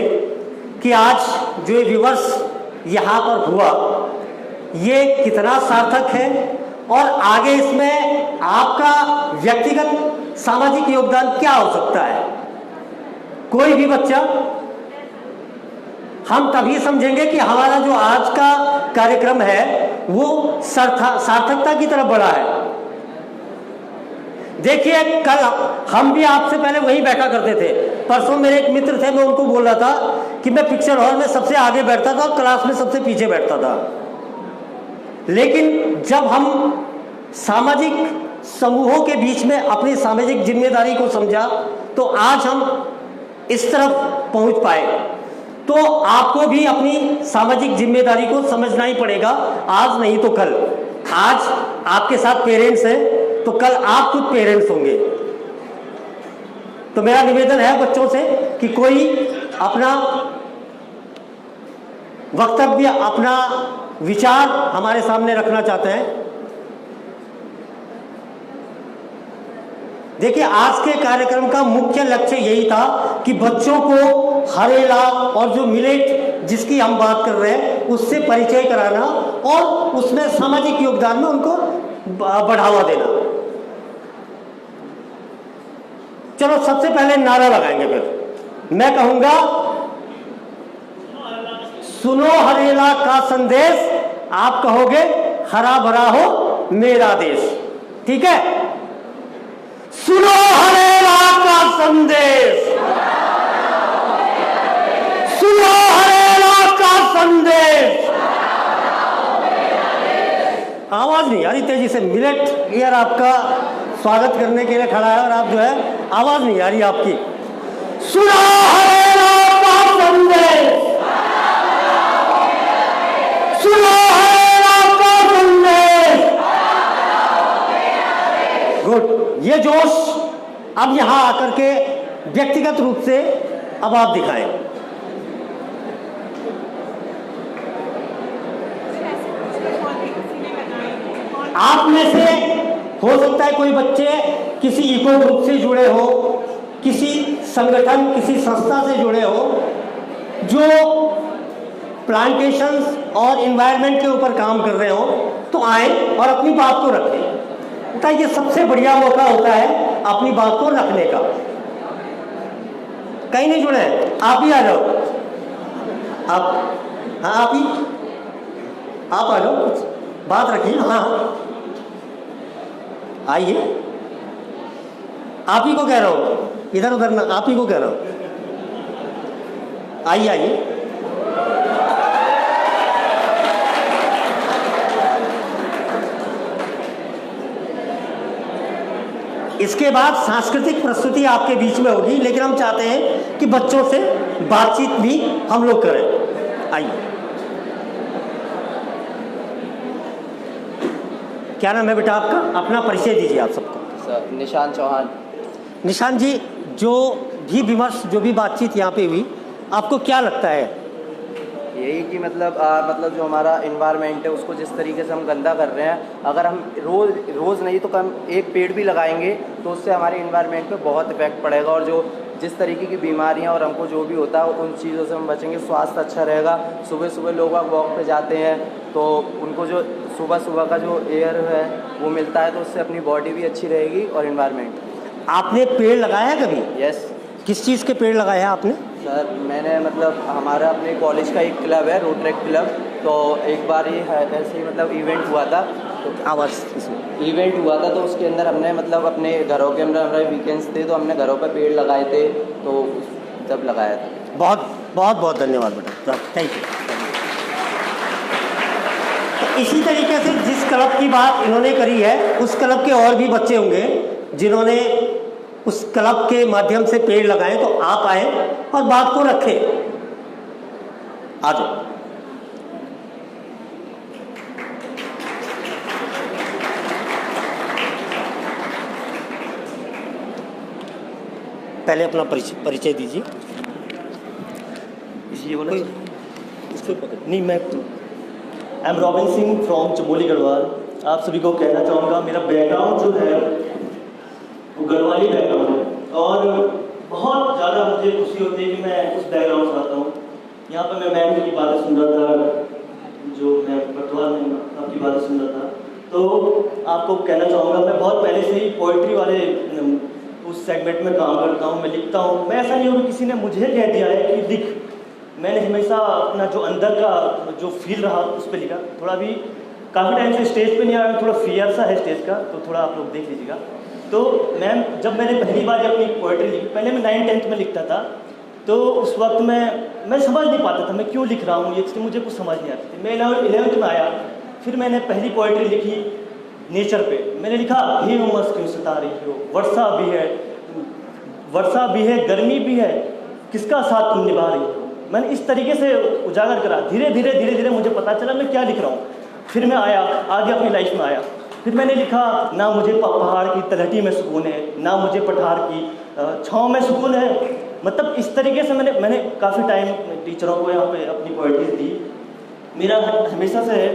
कि आज जो ये विवर्स यहाँ पर हुआ ये कितना सार्थक है और आगे इसमें आपका व्यक्तिगत सामाजिक योगदान क्या हो सकता है। कोई भी बच्चा, हम तभी समझेंगे कि हमारा जो आज का कार्यक्रम है वो सार्थकता की तरफ बढ़ा है। देखिए, कल हम भी आपसे पहले वहीं बैठा करते थे। परसों मेरे एक मित्र थे, मैं उनको बोल रहा था कि मैं पिक्चर हॉल में सबसे आगे बैठता था और क्लास में सबसे पीछे बैठता था, लेकिन जब हम सामाजिक समूहों के बीच में अपनी सामाजिक जिम्मेदारी को समझा तो आज हम इस तरफ पहुंच पाए। तो आपको भी अपनी सामाजिक जिम्मेदारी को समझना ही पड़ेगा, आज नहीं तो कल। आज आपके साथ पेरेंट्स हैं तो कल आप खुद पेरेंट्स होंगे। तो मेरा निवेदन है बच्चों से कि कोई अपना वक्तव्य, अपना विचार हमारे सामने रखना चाहते हैं। देखिए, आज के कार्यक्रम का मुख्य लक्ष्य यही था कि बच्चों को हरेला और जो मिलेट जिसकी हम बात कर रहे हैं उससे परिचय कराना और उसमें सामाजिक योगदान में उनको बढ़ावा देना। चलो सबसे पहले नारा लगाएंगे, फिर मैं कहूंगा सुनो हरेला का संदेश, आप कहोगे हरा भरा हो मेरा देश। ठीक है, सुनो हरेला का संदेश, सुनो हरेला का संदेश। आवाज नहीं आ रही तेजी से। मिलेट यार आपका स्वागत करने के लिए खड़ा है और आप जो है आवाज नहीं आ रही आपकी। सुनो हरेला का संदेश, सुनो हरेला का संदेश। गुड, ये जोश अब यहां आकर के व्यक्तिगत रूप से अब आप दिखाएं। आप में से हो सकता है कोई बच्चे किसी इको ग्रुप से जुड़े हो, किसी संगठन, किसी संस्था से जुड़े हो जो प्लांटेशंस और एनवायरनमेंट के ऊपर काम कर रहे हो, तो आए और अपनी बात को रखें। तो ये सबसे बढ़िया मौका होता है अपनी बात को रखने का। कहीं नहीं जुड़े हैं, आप ही आ जाओ। आप, हाँ आप ही, आप आ जाओ, कुछ बात रखिए। हाँ आइए, आप ही को कह रहा हूँ, इधर उधर ना, आप ही को कह रहा हूँ। आइए आइए। इसके बाद सांस्कृतिक प्रस्तुति आपके बीच में होगी, लेकिन हम चाहते हैं कि बच्चों से बातचीत भी हम लोग करें। आइए। क्या नाम है बेटा आपका? अपना परिचय दीजिए आप सबको। सर निशान चौहान। निशान जी, जो भी विमर्श, जो भी बातचीत यहाँ पे हुई, आपको क्या लगता है? यही कि मतलब जो हमारा इन्वायरमेंट है उसको जिस तरीके से हम गंदा कर रहे हैं, अगर हम रोज़ नहीं तो कम एक पेड़ भी लगाएंगे तो उससे हमारे इन्वायरमेंट पे बहुत इफेक्ट पड़ेगा और जो जिस तरीके की बीमारियां और हमको जो भी होता है उन चीज़ों से हम बचेंगे, स्वास्थ्य अच्छा रहेगा। सुबह सुबह लोग वॉक पे जाते हैं तो उनको जो सुबह सुबह का जो एयर है वो मिलता है, तो उससे अपनी बॉडी भी अच्छी रहेगी और इन्वायरमेंट। आपने पेड़ लगाया है कभी? यस। किस चीज़ के पेड़ लगाए हैं आपने? सर मैंने मतलब हमारा अपने कॉलेज का एक क्लब है, रोटरेक क्लब, तो एक बार ये ऐसे ही मतलब इवेंट हुआ था, तो आवाज़ इसमें इवेंट हुआ था तो उसके अंदर हमने मतलब अपने घरों के अंदर हमारे वीकेंड्स थे तो हमने घरों पर पेड़ लगाए थे, तो जब लगाया था। बहुत बहुत बहुत धन्यवाद बेटा, थैंक यू। तो इसी तरीके से जिस क्लब की बात इन्होंने करी है, उस क्लब के और भी बच्चे होंगे जिन्होंने उस क्लब के माध्यम से पेड़ लगाए, तो आप आए और बात को रखें। आ जाओ। पहले अपना परिचय दीजिए। ये बोला नहीं, मैं I am robin Singh from Chamoli Garhwal. आप सभी को कहना चाहूँगा मेरा बैकग्राउंड जो है वो गढ़वाली बैकग्राउंड है और बहुत ज़्यादा मुझे खुशी होती है कि मैं उस बैकग्राउंड से आता हूँ। यहाँ पर मैं मैम की बातें सुन रहा था, जो मैं गढ़वाल में आपकी बातें सुन रहा था, तो आपको कहना चाहूँगा मैं बहुत पहले से ही पोइट्री वाले उस सेगमेंट में काम करता हूँ, मैं लिखता हूँ। मैं ऐसा नहीं हो कि किसी ने मुझे कह दिया है कि लिख, मैंने हमेशा अपना जो अंदर का जो फील रहा उस पर लिखा। थोड़ा भी काफ़ी टाइम से स्टेज पे नहीं आया, थोड़ा फियर सा है स्टेज का, तो थोड़ा आप लोग देख लीजिएगा। तो मैम जब मैंने पहली बार अपनी पोइट्री लिखी, पहले मैं 9th-10th में लिखता था, तो उस वक्त मैं समझ नहीं पाता था मैं क्यों लिख रहा हूँ, ये चीज़ मुझे कुछ समझ नहीं आती थी। मैं 11th में आया, फिर मैंने पहली पोइट्री लिखी नेचर पे। मैंने लिखा हे उमस क्यों सता रही हो, वर्षा भी है गर्मी भी है, किसका साथ तुम निभा रही हो। मैंने इस तरीके से उजागर करा। धीरे धीरे मुझे पता चला मैं क्या लिख रहा हूँ। फिर मैं आया आगे अपनी लाइफ में आया, फिर मैंने लिखा ना मुझे पहाड़ की तलहटी में सुकून है, ना मुझे पठार की छाँव में सुकून है। मतलब इस तरीके से मैंने काफ़ी टाइम टीचरों को यहाँ पे अपनी पोइट्रीज दी। मेरा हमेशा से है,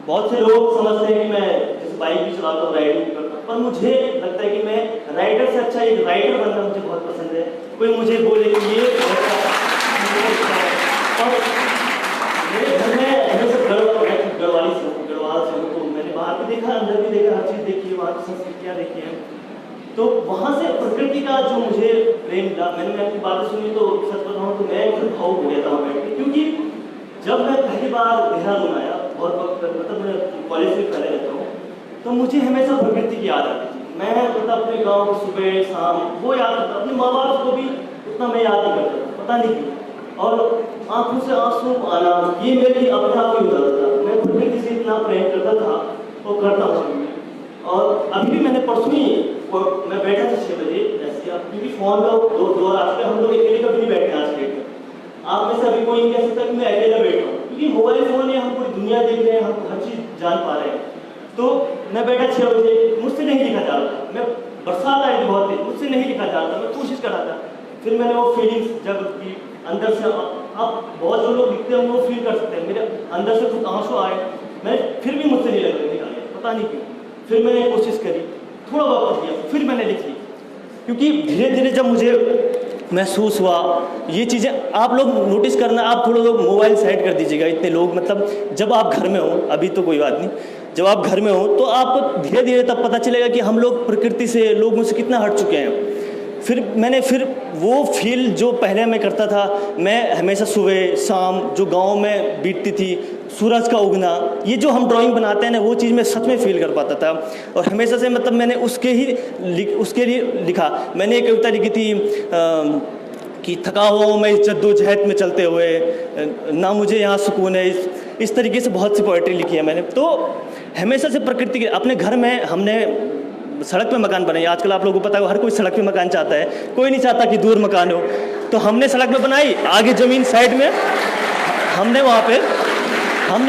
बहुत से लोग समझते हैं कि मैं जैसे बाइक भी चलाता हूँ, राइडिंग भी करता हूँ, पर मुझे लगता है कि मैं राइडर से अच्छा एक राइटर बनना मुझे बहुत पसंद है। कोई मुझे बोले कि ये और मेरे घर में हमेशा गढ़वाल से हूँ, तो मैंने बाहर भी देखा, अंदर भी देखा, हर चीज़ देखी है, वहाँ की संस्कृतियाँ देखी हैं। तो वहाँ से प्रकृति का जो मुझे प्रेम मिला, मैंने आपकी बातें सुनी तो सच बताऊँ तो मैं खुद भावुक हो गया था वहाँ बैठ के। क्योंकि जब मैं पहली बार देहरादून आया, बहुत वक्त मतलब मैं कॉलेज से पहले रहता हूँ, तो मुझे हमेशा प्रकृति की याद आती थी। मैं मतलब अपने गाँव को सुबह शाम वो याद करता, अपने माँ बाप को भी उतना मैं याद नहीं करता, पता नहीं क्यों। और आंखों से आंसू आना ये मेरे लिए अपने आप ही होता था। मैं प्रकृति से इतना प्रेम करता था और करता हूँ। और अभी भी मैंने परसों ही मैं बैठा था 6 बजे ऐसे, अब क्योंकि फ़ोन का दौर आज हम लोग अकेले कभी नहीं बैठे आज के। आप में से अभी कोई नहीं कह सकता कि मैं अकेला बैठा हूँ, क्योंकि मोबाइल फ़ोन है, हम पूरी दुनिया देख रहे हैं, हम हर चीज़ जान पा रहे हैं। तो मैं बैठा 6 बजे, मुझसे नहीं लिखा जा रहा था, मैं बरसात आई थी बहुत तेज, मुझसे नहीं लिखा जा रहा था, मैं कोशिश कर रहा था। फिर मैंने वो फीलिंग्स जब की अंदर से, आप बहुत जो लोग लिखते हैं वो फील कर सकते हैं, मेरे अंदर से कुछ आंसू आए, मैं फिर भी मुझसे नहीं लगा, पता नहीं क्यों। फिर मैंने कोशिश करी, थोड़ा वक्त दिया, फिर मैंने लिख ली। क्योंकि धीरे धीरे जब मुझे महसूस हुआ ये चीज़ें, आप लोग नोटिस करना, आप थोड़ा लोग मोबाइल साइड कर दीजिएगा। इतने लोग मतलब जब आप घर में हो, अभी तो कोई बात नहीं, जब आप घर में हो तो आपको धीरे धीरे तब पता चलेगा कि हम लोग प्रकृति से, लोगों से कितना हट चुके हैं। फिर वो फील जो पहले मैं करता था, मैं हमेशा सुबह शाम जो गांव में बीतती थी, सूरज का उगना, ये जो हम ड्राइंग बनाते हैं ना, वो चीज़ मैं सच में फील कर पाता था। और हमेशा से मतलब मैंने उसके लिए लिखा। मैंने एक कविता लिखी थी कि थका हुआ हूँ मैं इस जद्दोजहद में चलते हुए, ना मुझे यहाँ सुकून है। इस तरीके से बहुत सी पोइट्री लिखी है मैंने। तो हमेशा से प्रकृति के अपने घर में हमने सड़क पे मकान बनाई। आजकल आप लोगों को पता है हर कोई सड़क पे मकान चाहता है, कोई नहीं चाहता कि दूर मकान हो। तो हमने सड़क पे बनाई, आगे ज़मीन साइड में हमने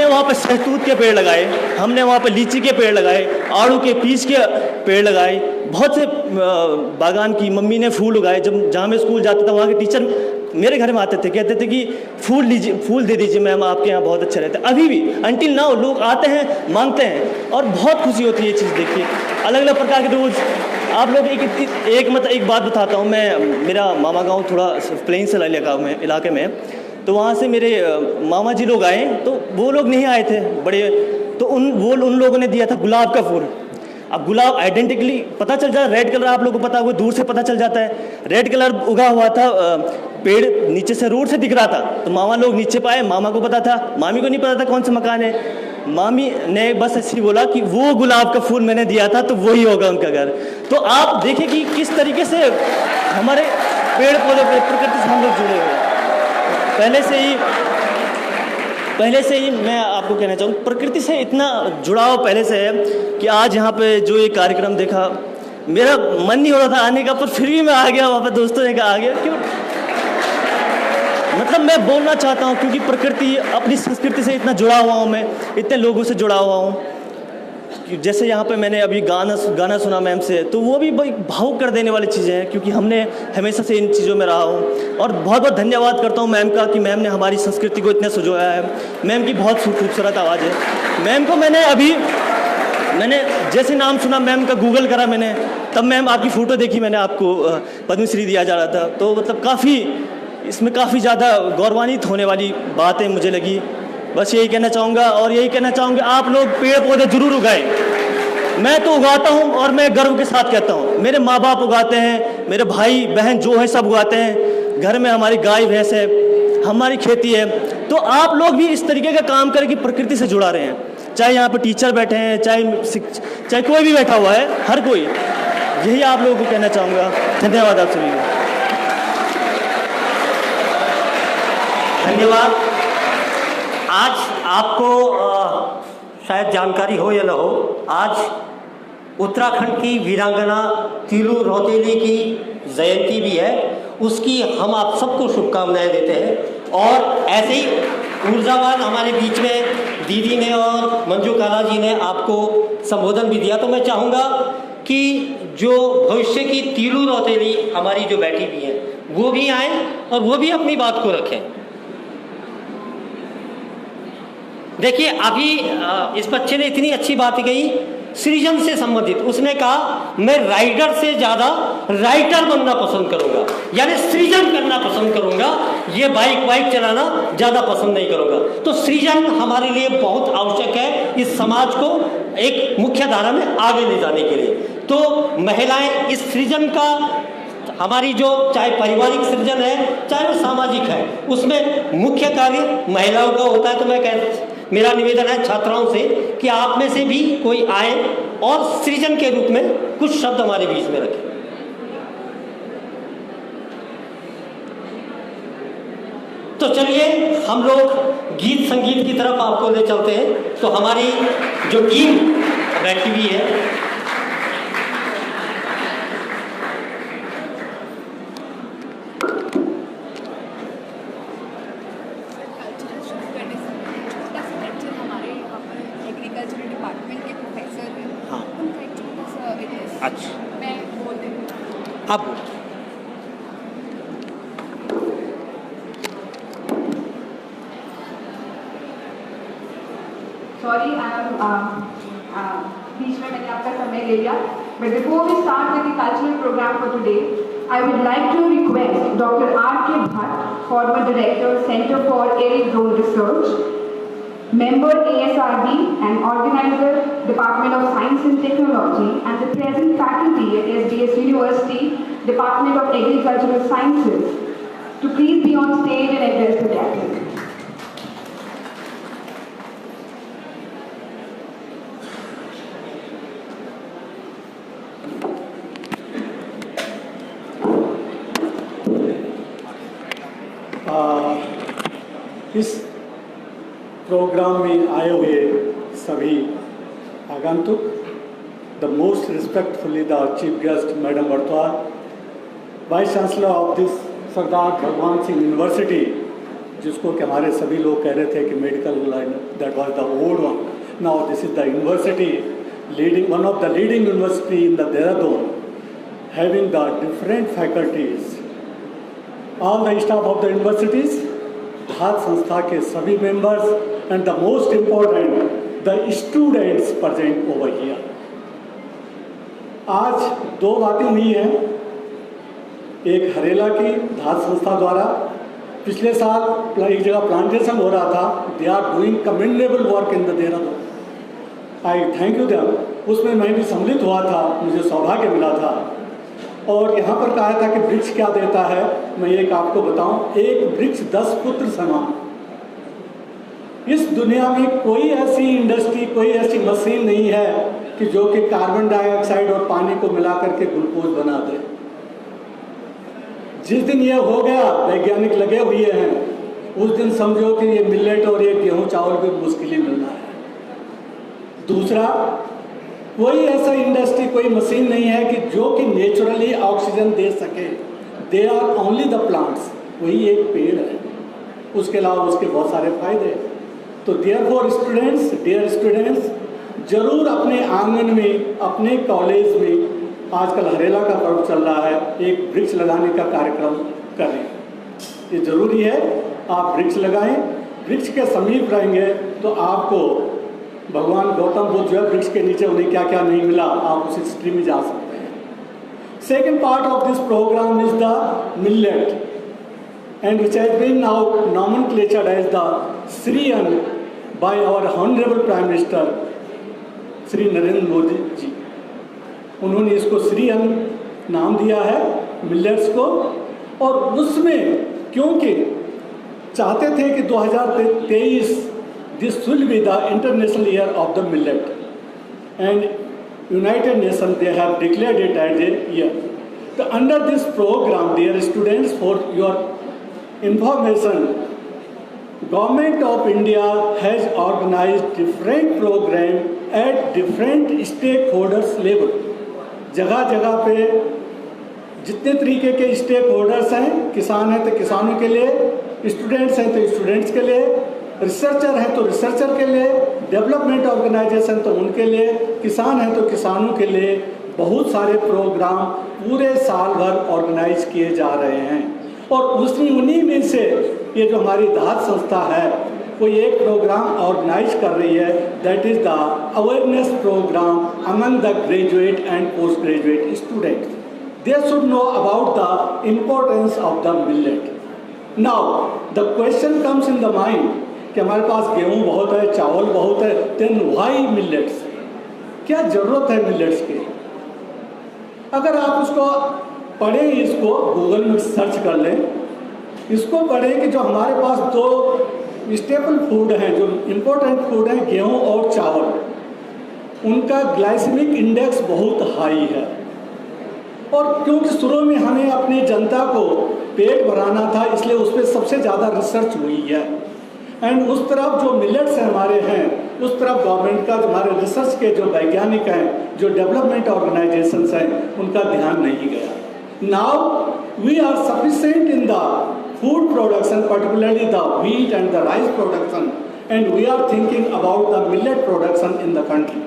वहाँ पे सहतूत के पेड़ लगाए, हमने वहाँ पे लीची के पेड़ लगाए, आड़ू के पीच के पेड़ लगाए, बहुत से बागान की मम्मी ने फूल उगाए। जहाँ मैं स्कूल जाता था वहाँ के टीचर मेरे घर में आते थे, कहते थे कि फूल दे दीजिए मैम, आपके यहाँ बहुत अच्छे रहते हैं। अभी भी अनटिल नाउ लोग आते हैं, मांगते हैं, और बहुत खुशी होती है ये चीज़ देखिए। अलग अलग प्रकार के रोज़ आप लोग एक बात बताता हूँ। मैं मेरा मामा गाँव थोड़ा प्लेन से इलाके में, तो वहाँ से मेरे मामा जी लोग आए, तो वो लोग नहीं आए थे बड़े, तो उन लोगों ने दिया था गुलाब का फूल। अब गुलाब आइडेंटिकली पता चल जाता है, रेड कलर आप लोगों को पता है, वो दूर से पता चल जाता है। रेड कलर उगा हुआ था, पेड़ नीचे से रोड से दिख रहा था, तो मामा लोग नीचे पाए, मामा को पता था, मामी को नहीं पता था कौन सा मकान है। मामी ने बस ऐसे ही बोला कि वो गुलाब का फूल मैंने दिया था, तो वही होगा उनका घर। तो आप देखिए कि किस तरीके से हमारे पेड़ पौधे प्रकृति से हम लोग जुड़े हुए हैं। पहले से ही मैं आपको कहना चाहूँ, प्रकृति से इतना जुड़ाव पहले से है कि आज यहाँ पे जो ये कार्यक्रम देखा, मेरा मन नहीं हो रहा था आने का, पर फिर भी मैं आ गया। वहाँ पे दोस्तों ने कहा आ गया, क्यों मतलब मैं बोलना चाहता हूँ, क्योंकि प्रकृति, अपनी संस्कृति से इतना जुड़ा हुआ हूँ मैं, इतने लोगों से जुड़ा हुआ हूँ। जैसे यहाँ पे मैंने अभी गाना सुना मैम से, तो वो भी बड़ी भावुक कर देने वाली चीज़ें हैं, क्योंकि हमने हमेशा से इन चीज़ों में रहा हूँ। और बहुत बहुत धन्यवाद करता हूँ मैम का कि मैम ने हमारी संस्कृति को इतना सजोया है। मैम की बहुत खूबसूरत आवाज़ है। मैम को मैंने जैसे नाम सुना मैम का, गूगल करा मैंने, तब मैम आपकी फ़ोटो देखी मैंने, आपको पद्मश्री दिया जा रहा था, तो मतलब इसमें काफ़ी ज़्यादा गौरवान्वित होने वाली बातें मुझे लगी। बस यही कहना चाहूँगा, और यही कहना चाहूँगा आप लोग पेड़ पौधे ज़रूर उगाएं। मैं तो उगाता हूँ और मैं गर्व के साथ कहता हूँ, मेरे माँ बाप उगाते हैं, मेरे भाई बहन जो है सब उगाते हैं, घर में हमारी गाय भैंस है, हमारी खेती है। तो आप लोग भी इस तरीके का काम करें कि प्रकृति से जुड़ा रहे हैं। चाहे यहाँ पर टीचर बैठे हैं, चाहे कोई भी बैठा हुआ है, हर कोई, यही आप लोगों को कहना चाहूँगा। धन्यवाद आप सभी को। धन्यवाद। आज आपको शायद जानकारी हो या न हो, आज उत्तराखंड की वीरांगना तीलू रौतेली की जयंती भी है। उसकी हम आप सबको शुभकामनाएं देते हैं। और ऐसे ही ऊर्जावान हमारे बीच में दीदी ने और मंजू काला जी ने आपको संबोधन भी दिया, तो मैं चाहूँगा कि जो भविष्य की तीलू रौतेली हमारी जो बैठी हुई है वो भी आए और वो भी अपनी बात को रखें। देखिए, अभी इस बच्चे ने इतनी अच्छी बात कही सृजन से संबंधित। उसने कहा मैं राइडर से ज़्यादा राइटर बनना पसंद करूंगा, यानी सृजन करना पसंद करूंगा, ये बाइक चलाना ज़्यादा पसंद नहीं करूंगा। तो सृजन हमारे लिए बहुत आवश्यक है इस समाज को एक मुख्य धारा में आगे ले जाने के लिए। तो महिलाएं इस सृजन का, हमारी जो चाहे पारिवारिक सृजन है चाहे वो सामाजिक है, उसमें मुख्य कार्य महिलाओं का होता है। तो मेरा निवेदन है छात्राओं से कि आप में से भी कोई आए और सृजन के रूप में कुछ शब्द हमारे बीच में रखें। तो चलिए हम लोग गीत संगीत की तरफ आपको ले चलते हैं। तो हमारी जो टीम बैठी हुई है, अच्छा मैं बोल देती हूँ। अब सॉरी, बीच में मैंने आपका समय ले लिया, but before we start with the cultural programme for today, I would like to request Dr. R.K. Bhatt, former Director, Center for Aerial Drone Research, member ASRB and organizer, Department of Science and Technology, and the present faculty at SDS University, Department of Agricultural Sciences, to please be on stage and address the gathering. इस programme में आए हुए सभी आगंतुक, the most respectfully the chief guest madam Bartwal, vice chancellor of this Sardar Bhagwan Singh university, जिसको कि हमारे सभी लोग कह रहे थे कि medical line that was the old one, now this is the university leading, one of the leading university in the Dehradun, having the different faculties, all the staff of the universities, धात संस्था के सभी members and the most important the students present over here. आज दो बातें हुई हैं। एक हरेला की धात संस्था द्वारा पिछले साल एक जगह प्लांटेशन हो रहा था, they are doing commendable work in the Dehradun, I thank you them. उसमें मैं भी सम्मिलित हुआ था, मुझे सौभाग्य मिला था। और यहाँ पर कहा था कि वृक्ष क्या देता है, मैं एक आपको बताऊं, एक वृक्ष 10 पुत्र समान। इस दुनिया में कोई ऐसी इंडस्ट्री, कोई ऐसी मशीन नहीं है कि जो कि कार्बन डाइऑक्साइड और पानी को मिला करके ग्लूकोज बना दे। जिस दिन ये हो गया, वैज्ञानिक लगे हुए हैं, उस दिन समझो कि ये मिलेट और ये गेहूं चावल भी मुश्किल ही मिलना है। दूसरा, कोई ऐसा इंडस्ट्री, कोई मशीन नहीं है कि जो कि नेचुरली ऑक्सीजन दे सके। They are only the plants, वही एक पेड़ है, उसके अलावा उसके बहुत सारे फायदे। तो डियर स्टूडेंट्स, जरूर अपने आंगन में, अपने कॉलेज में, आजकल हरेला का पर्व चल रहा है, एक वृक्ष लगाने का कार्यक्रम करें। ये जरूरी है, आप वृक्ष लगाएं। वृक्ष के समीप रहेंगे तो आपको भगवान गौतम बुद्ध जो है वृक्ष के नीचे उन्हें क्या क्या नहीं मिला, आप उस हिस्ट्री में जा सकते हैं। Second part of this programme is the millet and which has been now nomenclatured as the Sri Ann by our Honorable Prime Minister Shri Narendra Modi ji. उन्होंने इसको श्री अन्न नाम दिया है मिलेट्स को, और उसमें क्योंकि चाहते थे कि 2023 this will be the international year of the millet and united nation they have declared it as a year. तो under this programme dear students, for your information, Government of India has organized different program at different stakeholders level। जगह जगह पे जितने तरीके के stake holders हैं, किसान हैं तो किसानों के लिए, स्टूडेंट्स हैं तो स्टूडेंट्स के लिए, रिसर्चर हैं तो रिसर्चर के लिए, डेवलपमेंट ऑर्गेनाइजेशन तो उनके लिए, किसान हैं तो किसानों के लिए बहुत सारे प्रोग्राम पूरे साल भर ऑर्गेनाइज किए जा रहे हैं। और उन्हीं में से ये जो हमारी धात संस्था है कोई एक प्रोग्राम ऑर्गेनाइज कर रही है, that is the awareness programme among the graduate and post graduate students. They should know about the importance of the millet. Now the question comes in the mind कि हमारे पास गेहूँ बहुत है, चावल बहुत है, देन व्हाई मिलेट्स? क्या ज़रूरत है मिलेट्स की? अगर आप उसको पढ़ें, इसको गूगल में सर्च कर लें, इसको पढ़ें कि जो हमारे पास दो स्टेपल फूड हैं, जो इम्पोर्टेंट फूड हैं, गेहूं और चावल, उनका ग्लाइसेमिक इंडेक्स बहुत हाई है। और क्योंकि शुरू में हमें अपनी जनता को पेट भराना था, इसलिए उस पर सबसे ज़्यादा रिसर्च हुई है। एंड उस तरफ जो मिलेट्स हमारे हैं, उस तरफ गवर्नमेंट का, जो हमारे रिसर्च के जो वैज्ञानिक हैं, जो डेवलपमेंट ऑर्गेनाइजेशंस हैं, उनका ध्यान नहीं गया। Now we are sufficient in the food production, particularly the wheat and the rice production, and we are thinking about the millet production in the country.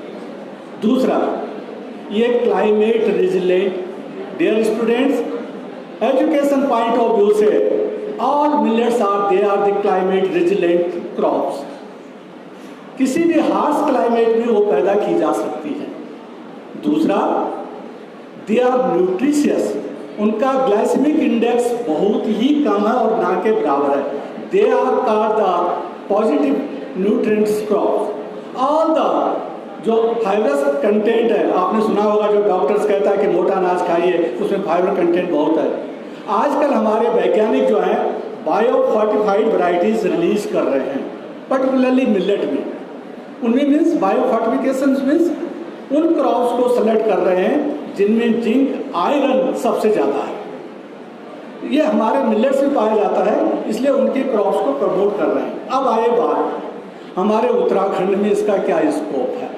दूसरा, ये climate resilient, dear students, education point of view से all millets are the climate resilient crops. किसी भी harsh climate में वो पैदा की जा सकती है। दूसरा, they are nutritious, उनका ग्लाइसेमिक इंडेक्स बहुत ही कम है और ना के बराबर है। They are the positive nutrients crop. All the जो फाइबरस कंटेंट है, आपने सुना होगा जो डॉक्टर्स कहता है कि मोटा अनाज खाइए, उसमें फाइबर कंटेंट बहुत है। आजकल हमारे वैज्ञानिक जो हैं बायो फोर्टिफाइड वैरायटीज रिलीज कर रहे हैं, पर्टिकुलरली मिलेट में। उनमें मीन्स बायो फोर्टिफिकेशन मीन्स उन क्रॉप्स को सेलेक्ट कर रहे हैं जिनमें जिंक, आयरन सबसे ज़्यादा है। ये हमारे मिलेट्स में पाया जाता है, इसलिए उनके क्रॉप्स को प्रमोट कर रहे हैं। अब आए बात, हमारे उत्तराखंड में इसका क्या स्कोप है?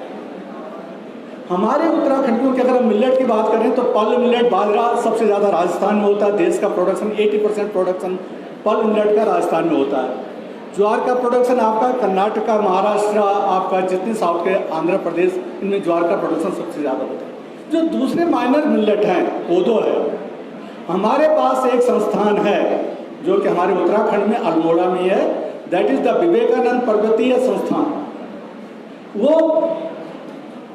हमारे उत्तराखंड में अगर हम मिलेट की बात करें तो पल मिलेट, बाजरा सबसे ज़्यादा राजस्थान में होता है। देश का प्रोडक्शन 80% प्रोडक्शन पल मिलेट का राजस्थान में होता है। ज्वार का प्रोडक्शन आपका कर्नाटका, महाराष्ट्र, आपका जितने साउथ के आंध्र प्रदेश, इनमें ज्वार का प्रोडक्शन सबसे ज़्यादा होता है। जो दूसरे माइनर मिलेट हैं, कोदो है। हमारे पास एक संस्थान है जो कि हमारे उत्तराखंड में अल्मोड़ा में है, दैट इज़ द विवेकानंद पर्वतीय संस्थान। वो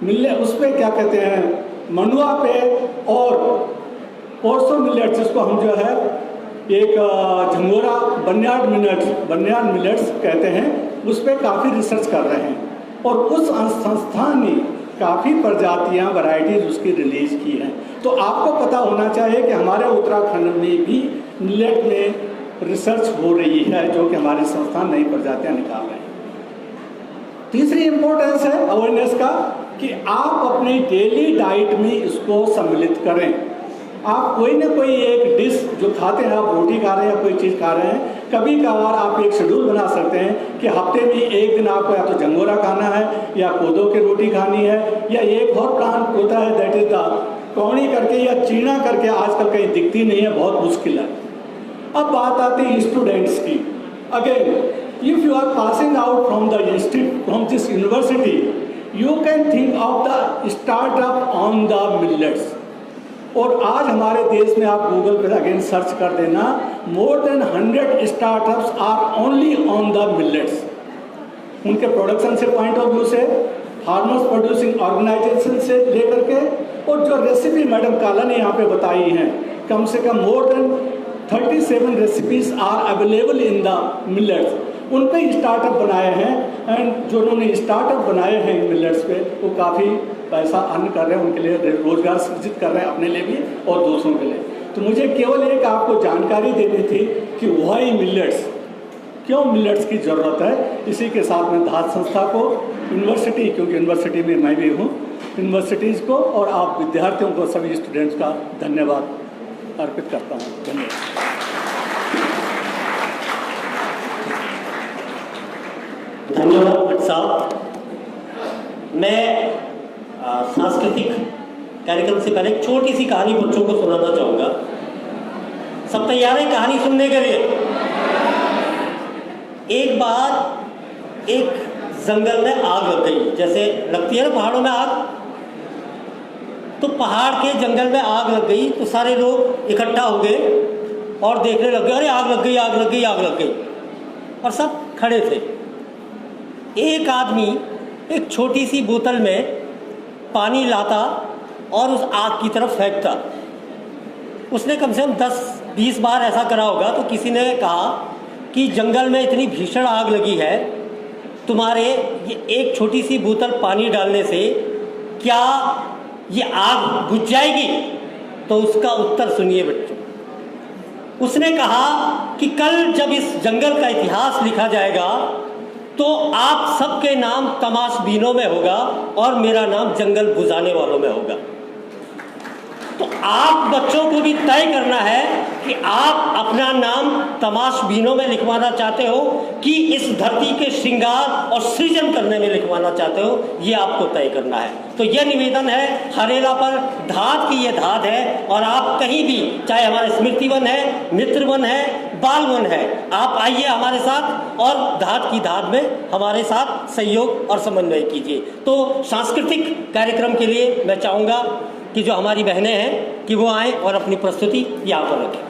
मिले उस पर क्या कहते हैं, मंडुआ पे और पोर्सो मिलेट, जिसको हम जो है एक झंगोरा बन्यार्ड मिलेट्स कहते हैं, उस पर काफ़ी रिसर्च कर रहे हैं। और उस संस्थान ने काफ़ी प्रजातियां, वैरायटीज उसकी रिलीज की हैं। तो आपको पता होना चाहिए कि हमारे उत्तराखंड में भी मिलेट में रिसर्च हो रही है, जो कि हमारे संस्थान नई प्रजातियां निकाल रहे हैं। तीसरी इम्पोर्टेंस है अवेयरनेस का कि आप अपनी डेली डाइट में इसको सम्मिलित करें। आप कोई ना कोई एक डिश जो खाते हैं, आप रोटी खा रहे हैं या कोई चीज़ खा रहे हैं, कभी कभार आप एक शेड्यूल बना सकते हैं कि हफ्ते में एक दिन आपको या तो झंगोरा खाना है या कोदो की रोटी खानी है, या एक और प्लांट होता है दैट इज द कौड़ी करके या चीना करके, आजकल कहीं दिखती नहीं है, बहुत मुश्किल है। अब बात आती है स्टूडेंट्स की। Again, if you are passing out from the institute, from this university, you can think of the startup on the millets. और आज हमारे देश में आप गूगल पर अगेन सर्च कर देना, more than 100 startups are only on the millets. उनके प्रोडक्शन से पॉइंट ऑफ व्यू से, फार्मर्स प्रोड्यूसिंग ऑर्गेनाइजेशन से लेकर के, और जो रेसिपी मैडम काला ने यहाँ पे बताई हैं, कम से कम more than 37 recipes are available in the millets. उन पे स्टार्टअप बनाए हैं एंड जो उन्होंने स्टार्टअप बनाए हैं मिलेट्स पे, वो काफ़ी पैसा अर्न कर रहे हैं, उनके लिए रोजगार सृजित कर रहे हैं, अपने लिए भी और दूसरों के लिए। तो मुझे केवल एक आपको जानकारी देनी थी कि वाई मिलेट्स, क्यों मिलेट्स की ज़रूरत है। इसी के साथ में धात संस्था को, यूनिवर्सिटी, क्योंकि यूनिवर्सिटी में मैं भी हूँ, यूनिवर्सिटीज़ को और आप विद्यार्थियों को, सभी स्टूडेंट्स का धन्यवाद अर्पित करता हूँ। धन्यवाद। धन्यवाद भट्ट साहब। मैं सांस्कृतिक कार्यक्रम से पहले एक छोटी सी कहानी बच्चों को सुनाना चाहूँगा। सब तैयार हैं कहानी सुनने के लिए? एक बार एक जंगल में आग लग गई, जैसे लगती है ना पहाड़ों में आग। तो पहाड़ के जंगल में आग लग गई तो सारे लोग इकट्ठा हो गए और देखने लग गए, अरे आग लग गई, आग लग गई, आग लग गई। और सब खड़े थे। एक आदमी एक छोटी सी बोतल में पानी लाता और उस आग की तरफ फेंकता। उसने कम से कम 10-20 बार ऐसा करा होगा। तो किसी ने कहा कि जंगल में इतनी भीषण आग लगी है, तुम्हारे ये एक छोटी सी बोतल पानी डालने से क्या ये आग बुझ जाएगी? तो उसका उत्तर सुनिए बच्चों। उसने कहा कि कल जब इस जंगल का इतिहास लिखा जाएगा तो आप सबके नाम तमाशबीनों में होगा और मेरा नाम जंगल बुझाने वालों में होगा। तो आप बच्चों को भी तय करना है कि आप अपना नाम तमाशबीनों में लिखवाना चाहते हो कि इस धरती के श्रृंगार और सृजन करने में लिखवाना चाहते हो, ये आपको तय करना है। तो यह निवेदन है, हरेला पर धात की ये धात है और आप कहीं भी, चाहे हमारे स्मृति वन है, मित्र वन है, बाल वन है, आप आइए हमारे साथ और धात की धात में हमारे साथ सहयोग और समन्वय कीजिए। तो सांस्कृतिक कार्यक्रम के लिए मैं चाहूँगा कि जो हमारी बहनें हैं कि वो आएँ और अपनी प्रस्तुति यहाँ पर रखें।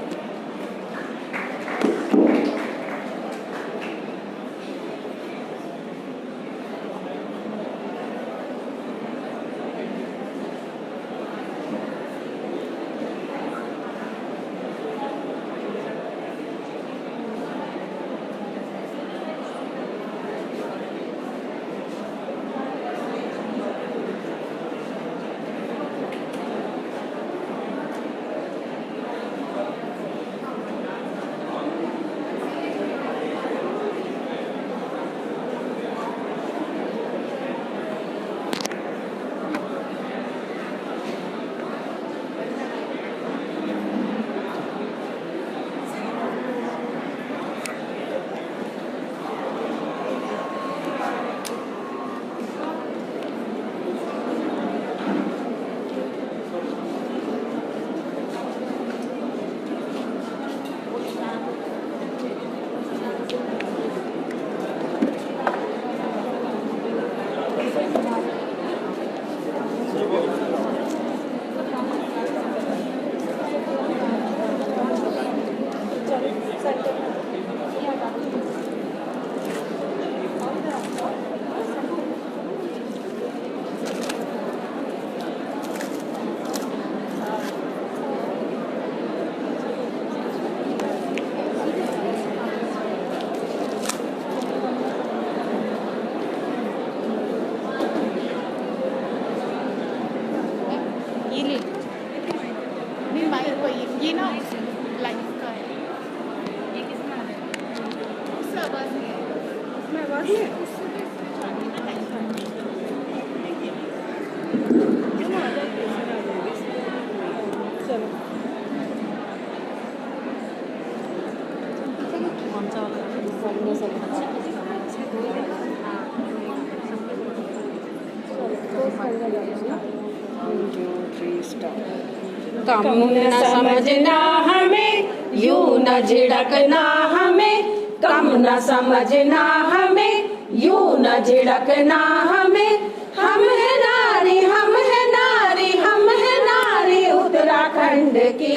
कम न समझना हमें, यूं न झिड़कना हमें, कम न समझना हमें, यूं न झिड़कना हमें, उत्तराखंड की,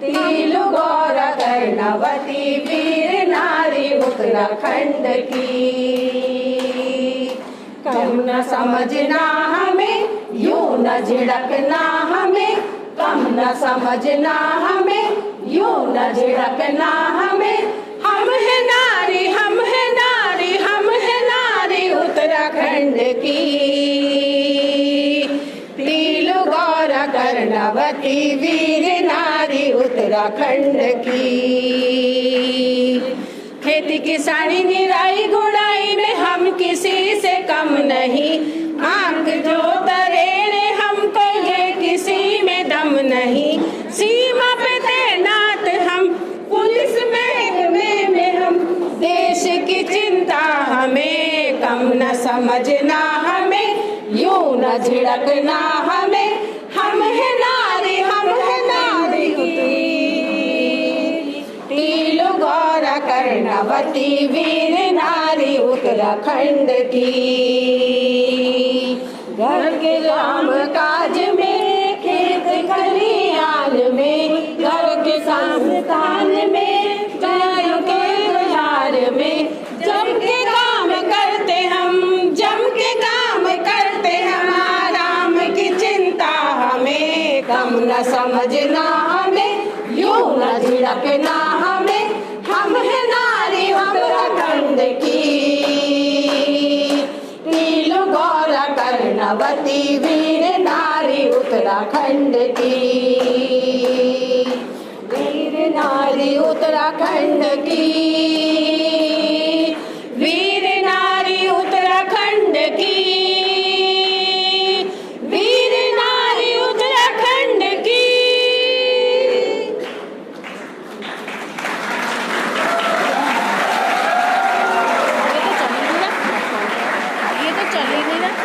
तिलु गौर कर्णवती वीर नारी उत्तराखंड की। कम न समझना हमें, यूं न झिड़कना हमें, कम न समझना हमें, यूं न झिड़कना हमें। हम है नारी, हम है नारी, हम है नारी उत्तराखंड की, तिलु गौर कर्णवती वीर नारी उत्तराखंड की। खेती किसानी निराई गुड़ाई में हम किसी से कम नहीं, आंख जो तरेने हमको ये किसी में दम नहीं। सीमा पे तैनात हम, पुलिस महकमे में हम, देश की चिंता हमें। कम न समझना हमें, यूं न झिड़कना हमें। हम है नारी, हम है नारी तिलु गौर कर्णवती वीर नारी उत्तराखंड की। घर के काम काज में, खेत खलियान में, घर के संस्थान में, घर के बाजार में, जम के काम करते हम, जम के काम करते हम। आराम की चिंता हमें, कम न समझना हमें, यूं न झिड़कना हमें। हम है नारी उत्तराखंड की, तिलु गौर कर्णवती वीर नारी उत्तराखंड की, वीर नारी उत्तराखंड की, वीर नारी उत्तराखंड की, वीर नारी उत्तराखंड की। ये तो चल ही नहीं रहा।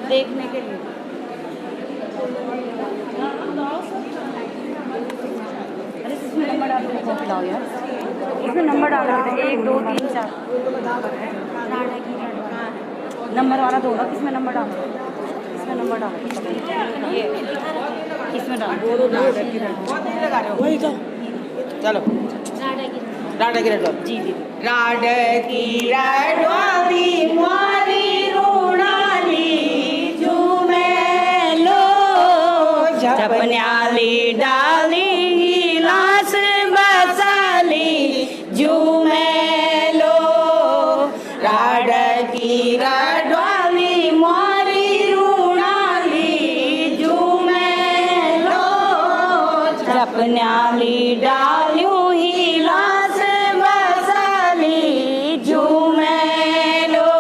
देखने के लिए अरे इसमें नंबर डाल दो, कॉपी लाओ यार, इसमें नंबर डाल दो 1 2 3 4 नंबर वाला दो ना, किसमें नंबर डालो, इसमें नंबर डालो, ये इसमें डालो। वही तो चलो राडा की रडवाली जी जी राडा की रडवाली मारी रूणाली झूमे लो झपन्याली डाली लास बसाली झूमे लो राडा की रडवाली मारी रूणाली झूमे लो झपन्याली डालियों ही लास बसाली झूमे लो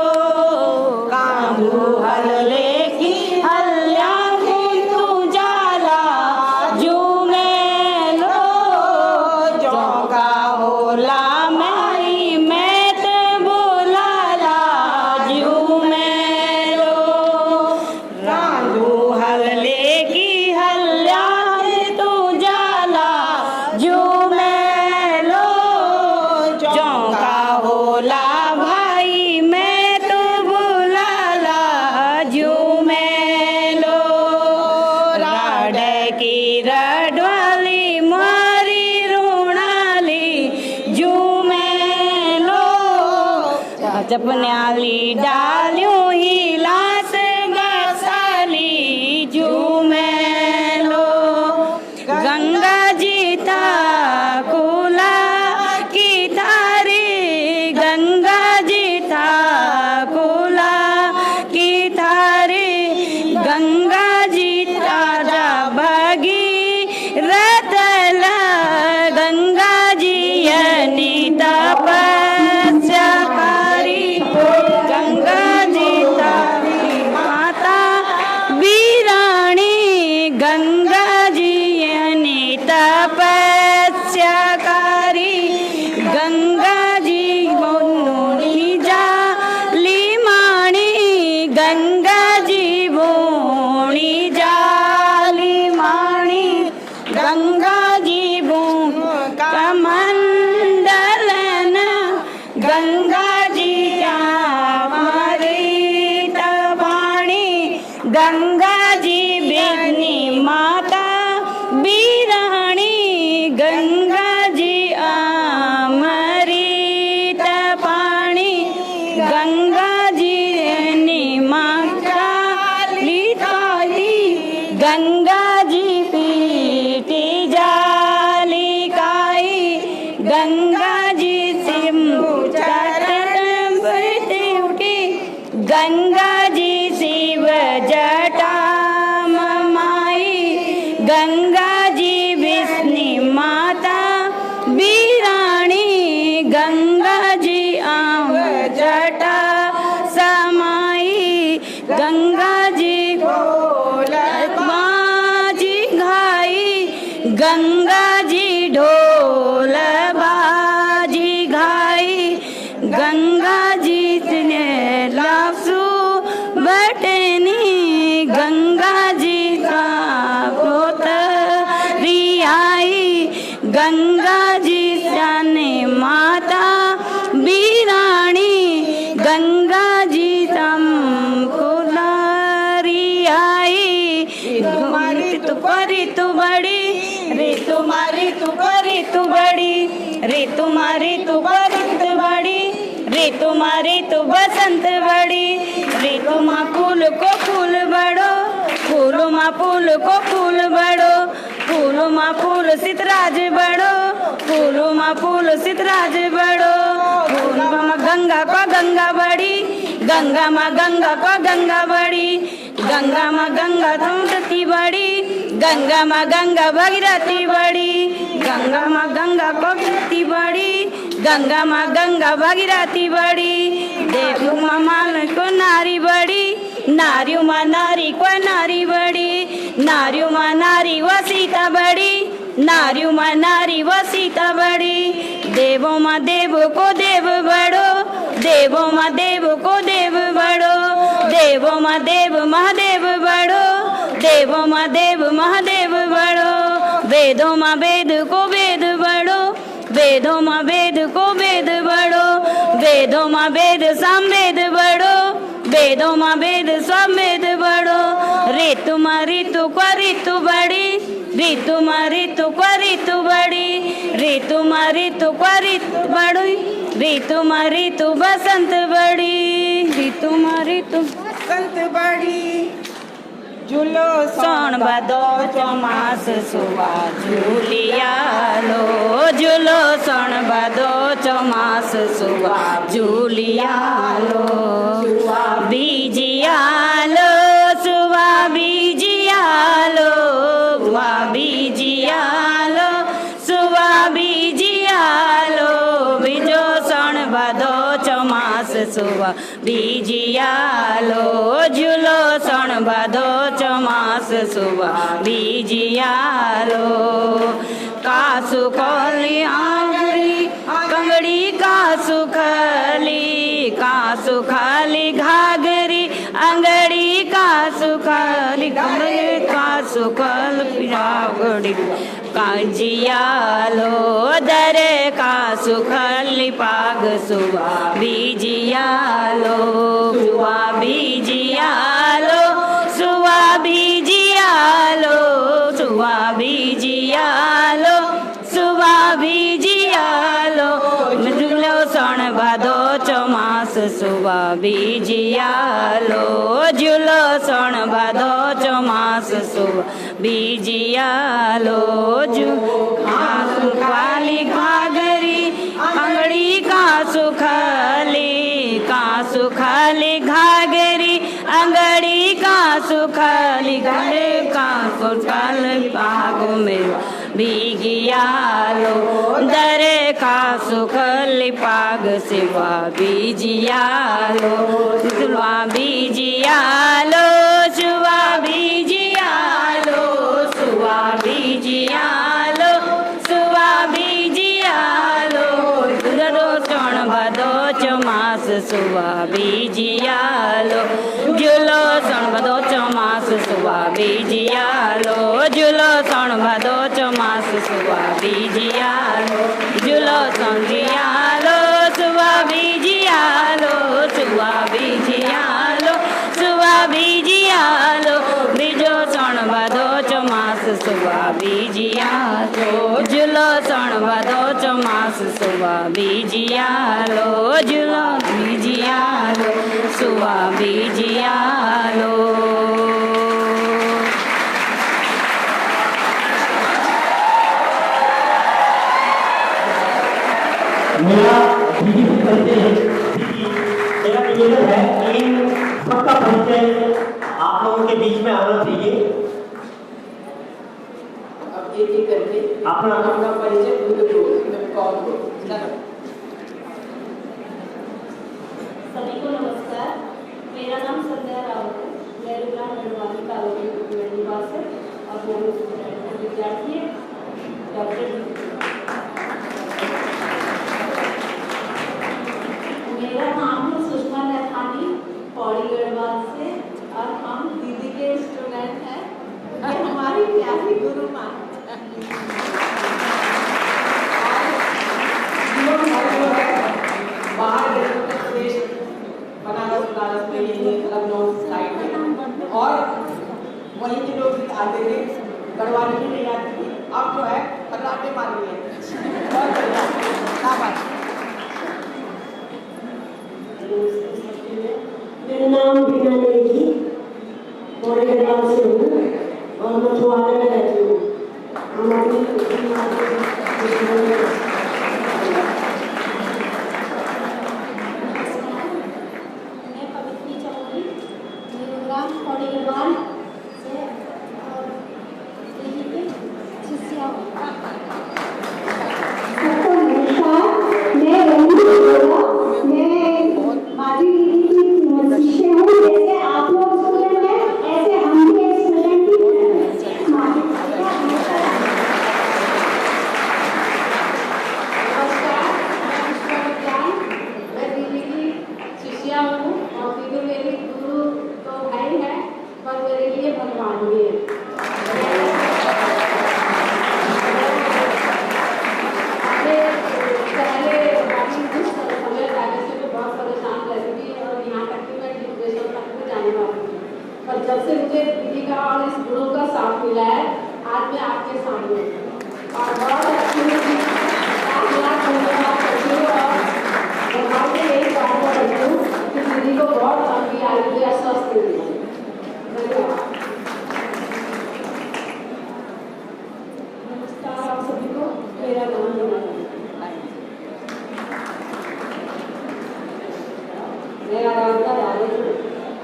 कांगू हल्ले की हल्या तू जाला झूमे लो चौका होला माई मैत बोलाला झूमे लो कांगू हल्ले की हल्या तू जाला झूमे लो चौका होला भाई मैं तो बुलाला झूमे लो राडा की रडवाली मारी रूणाली झूमे लो जपन्याली डालियों ही लास बसाली झूमे लो गंगा जी था गंगा जी बूंद कमंडलन गंगा जी अमृत वाणी गंगा जी बिघ्नी माता बीराणी गंगा जी अमृत पाणी गंगा जी माता लिताई गंगा जी पीटी जालिकाई गंगा जी सिम चरण बैठी उठी गंगा जी शिव जटा माई गंगा जी विष्णु माता बीराणी गंगा जी आम जटा समाई गंगा जी बाजी घाई गंगा जी ढोल बाजी घाई गंगा जी ने लासू बटनी गंगा जी का पोतरी आई गंगा जी जाने माता बीराणी गंगा जी हमको लारी आई ऋतु परी तू बड़ी रे तुम्हारी तू परी तू बड़ी रे तुम्हारी तू परी तू बड़ी रे तुम्हारी तू बसंत बड़ी रे तुमा फूल को फूल बड़ो फूल मा फूल को फूल बड़ो फूल मा फूल सितराज बड़ो फूल मा फूल सितराज बड़ो फूल मा गंगा को गंगा बड़ी गंगा मा गंगा को गंगा बड़ी गंगा मा गंगा धूमती बड़ी गंगा मा गंगा भगीरथी बड़ी गंगा मा गंगा भगीरथी बड़ी गंगा मा गंगा भगीरथी बड़ी देव मा मान को नारी बड़ी नारियों मा नारी को नारी बड़ी नारियों मा नारी व सीता बड़ी नारियों मा नारी व सीता बड़ी देवों मा देव को देव बड़ो देवों मा देव को देव बड़ो देवों मा देव महादेव बड़ो देवों मा देव महादेव बड़ो वेदों मा वेद को वेद बड़ो वेदों मा वेद को वेद बड़ो वेदों मा वेद सामवेद बड़ो वेदों मा वेद सामवेद बड़ो ऋतु मा ऋतु को ऋतु बड़ी ऋतु मा ऋतु को ऋतु बड़ी ऋतु मा ऋतु को ऋतु बड़ी ऋतु मा ऋतु बसंत बड़ी ऋतु मा ऋतु बसंत बड़ी झूलो सोन बदो चौमास सुवा झूलिया लो झूलो सोन बदो चौमास सुवा झूलिया लो बीजिया लो सुवा बीजिया लो वा बीजिया लो सुवा बीजिया लो बीजो सोन बदो चौमास सुवा बीजिया लो झूलो सोन बदो चौमास सुवा बीजिया लो कासु खोली आंगड़ी कंगड़ी कासु खाली घाघरी अंगड़ी कासु खाली कंगड़ी कासु खाली घाघरी काजिया लो दरे कासु खाली पाग सुवा बीजिया लो सुवा बीजिया लो सुवा बीजिया लो सुवा बीजिया लो सुवा बीजिया लो झूलो सोन भादो चौमास सुवा बीजिया लो झूलो सोन भादो चौमास सुवा बीजिया लो कासु खाली घाघरी अंगड़ी कासु खाली घाघरी अंगड़ी कासु खाली घड़े कासु खाली पाग में बीगिया लो दरे कासु खाली पाग सिवा बीजिया लो सुवा बीजिया लो सुवा बीजिया लो सुवा बीजिया लो सुवा बीजिया लो दरो चौण भदो चौमास सुवा बीजिया लो झूलो सोन भदो चौमास सुवा बीजिया लो झूलो सण भादो चौमास सुवा बीजियालो झूलो संजियालो सुवा बीजियालो सुवा बीजियालो सुवा बीजियालो बीजो सण भादो चौमास सुवा बीजियालो झूलो सण भादो चौमास सुवा बीजियालो झूलो बीजियालो सुवा बीजियालो। मेरा दीदी से कहते हैं मेरा निवेदन है कि इन सबका परिचय आप लोगों के बीच में आना चाहिए। अब एक एक करके अपना परिचय खुद दो, कौन हो? सभी को नमस्कार। मेरा नाम संध्या रावत है। मैं रुद्राम गढ़वाली कॉलोनी में निवास है और मैं विद्यार्थी है डॉक्टर। मेरा नाम है सुषमा नथानी पौड़ी गढ़वाल से और हम दीदी के स्टूडेंट हैं। ये हमारी प्यारी गुरु माँ बाहर उत्तर प्रदेश बनारस में यही लखनऊ साइड में और वहीं के लोग आते थे, गढ़वाली ही नहीं आती थी। अब जो है खर्राटे मार रही है। बहुत बढ़िया, क्या बात। मेरा नाम बीना नेगी पौड़ी गढ़वाल से हूँ और मैं छुआने में रहती हूँ। हम अपनी पौड़ी गढ़वाल से और शिष्या सबको नमस्कार। मैं माधुरी दीदी की शिष्य हूँ। जैसे आप लोग स्टूडेंट हैं ऐसे हम भी एक स्टूडेंट ही नमस्कार, मैं दीदी की शिष्या हूँ और दीदी मेरी गुरु तो भाई है पर मेरे लिए भगवान भी है। पहले कुछ समय पहले से मैं बहुत परेशान रहती थी और यहाँ तक कि मैं डिप्रेशन तक में जाने वाली थी, पर जब से मुझे दीदी का और इस गुरु का साथ मिला है आज मैं आपके सामने और बहुत अच्छी धन्यवाद करती हूँ और भगवान से यही प्रार्थना करती हूँ कि दीदी को बहुत लंबी आयु दे और स्वस्थ मिले। धन्यवाद। नमस्कार आप सभी को। मेरा नाम है मैं आराधना रानी हूँ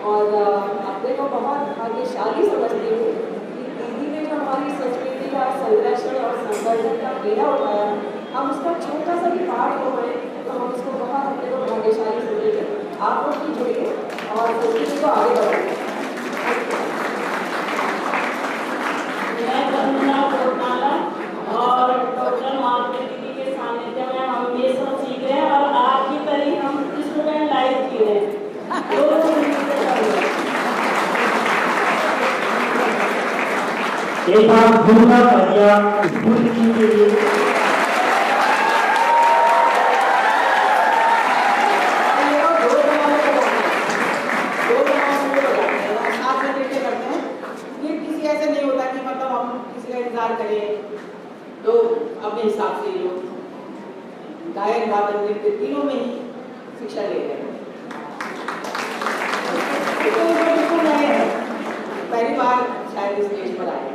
और अपने को बहुत भाग्यशाली समझती हूँ कि दीदी ने जो हमारी संस्कृति का संरक्षण और संवर्धन का बेड़ा उठाया, हम उसका छोटा सा भी पार्ट हो गए तो हम उसको बहुत अपने को भाग्यशाली समझेंगे। आप लोग भी जुड़िए और संस्कृति को आगे बढ़ाइए। मैं वंदना कोटनाला और डॉक्टर माधुरी दीदी के सानिध्य में हम ये सब सीख रहे हैं और आपकी तरह हम स्टूडेंट लाइफ जी रहे हैं। एक बार दुर्गा कन्या स्कूल के लिए किसी ऐसे नहीं होता कि मतलब हम किसी का इंतजार करें तो अपने हिसाब से लोग गायन वादन नृत्य तीनों में ही शिक्षा ले रहे हैं। पहली बार शायद स्टेज पर आए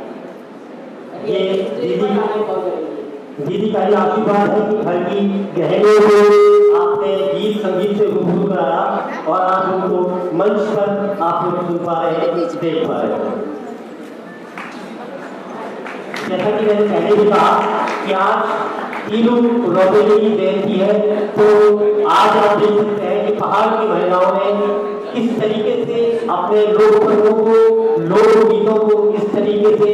दीदी का आपकी बात है कि घर की गहनों को आपने गीत संगीत से रूबरू कराया और आज उनको मंच पर आप लोग सुन पा रहे हैं, देख पा रहे हैं। जैसा कि मैंने पहले भी कहा कि आज तीनों रोबेली की जयंती है, तो आज आप देख सकते हैं कि पहाड़ की महिलाओं ने किस तरीके से अपने लोक पर्वों को, लोक गीतों को इस तरीके से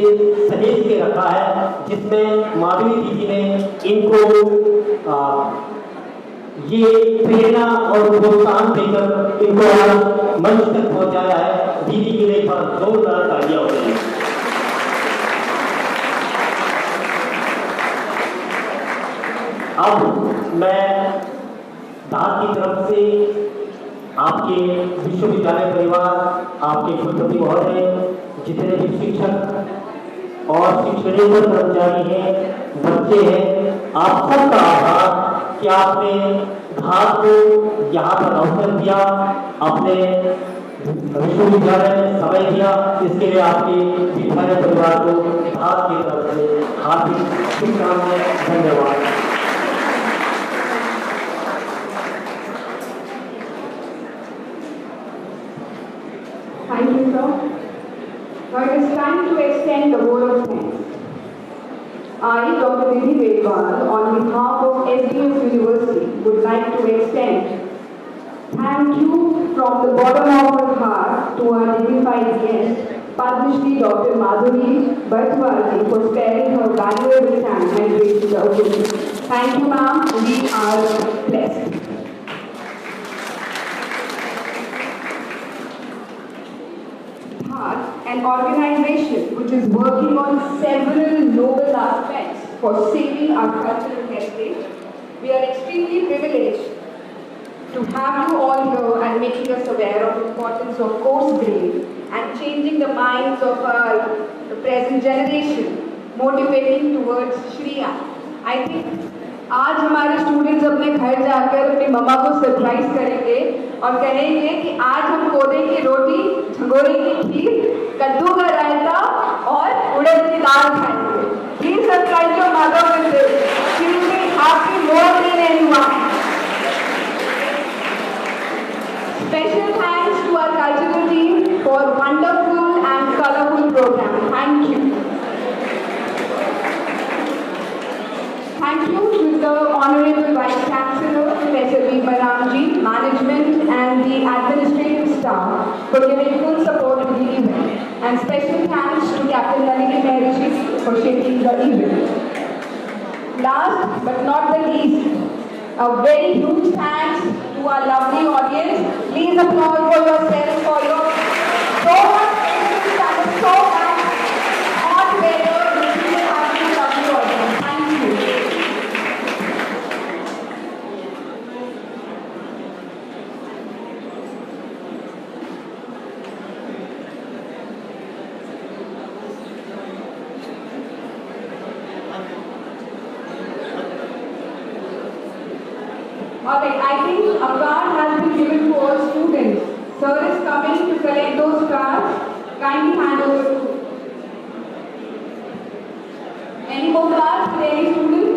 सहेज के रखा है, जिसमें माधुरी दीदी ने इनको ये प्रेरणा और प्रोत्साहन देकर इनको आज मंच तक पहुंचाया है। दीदी के लिए जोरदार तालियां हो रही है। अब मैं दाद की तरफ से आपके विश्वविद्यालय परिवार, आपके कुलपति महोदय, जितने भी शिक्षक और शिक्षणेतर कर्मचारी हैं, बच्चे हैं, आप सबका आभार कि आपने घाट को यहाँ पर अवसर दिया, अपने विश्वविद्यालय में समय दिया। इसके लिए आपके विद्यालय परिवार को घाट की तरफ से हार्दिक शुभकामनाएं, धन्यवाद। Thank you, sir. Now it is time to extend the word of thanks. I, Dr. Vidhi Vedwal, on behalf of SDF University, would like to extend thank you from the bottom of our heart to our dignified guest, Padma Shri Dr. Madhuri Bhartwal, for sparing her valuable time and gracing the occasion. Thank you, ma'am. We are blessed. An organization which is working on several noble aspects for saving our cultural heritage. We are extremely privileged to have you all here and making us aware of the importance of course grade and changing the minds of the present generation, motivating towards Shriya. I think आज हमारे students अपने घर जाकर अपनी मम्मा को surprise करेंगे और कहेंगे कि आज हम कोदे की रोटी, झंगोरे की खीर, कद्दू का रायता और उड़द की दाल खाएंगे। Please surprise your mother with this. She will be happy more than anyone. Special thanks to our cultural team for wonderful and colorful program. Thank you. Thank you to the Honorable Vice Chancellor, Professor Bhima Ramji, management and the administrative staff for giving full support to the event. And special thanks to Captain Nalini Maharishi for shaping the event. Last but not the least, a very huge thanks to our lovely audience. Please applaud for yourselves for your so much patience and so much hot weather which we have been lovely audience. Thank you. Alright, I think a card has been given to all students. Sir is coming to collect those cards. Kindly hand over to. Any more cards for any student?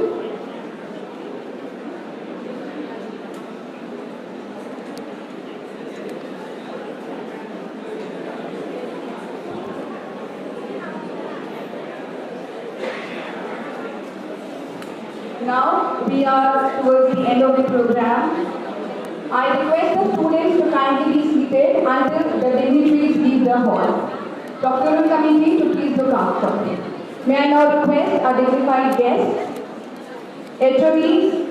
Now we are towards the end of the program. I request the students to kindly be seated until the dignitaries leave the hall. Doctoral committee to please look after. May I now request our dignified guests, HODs,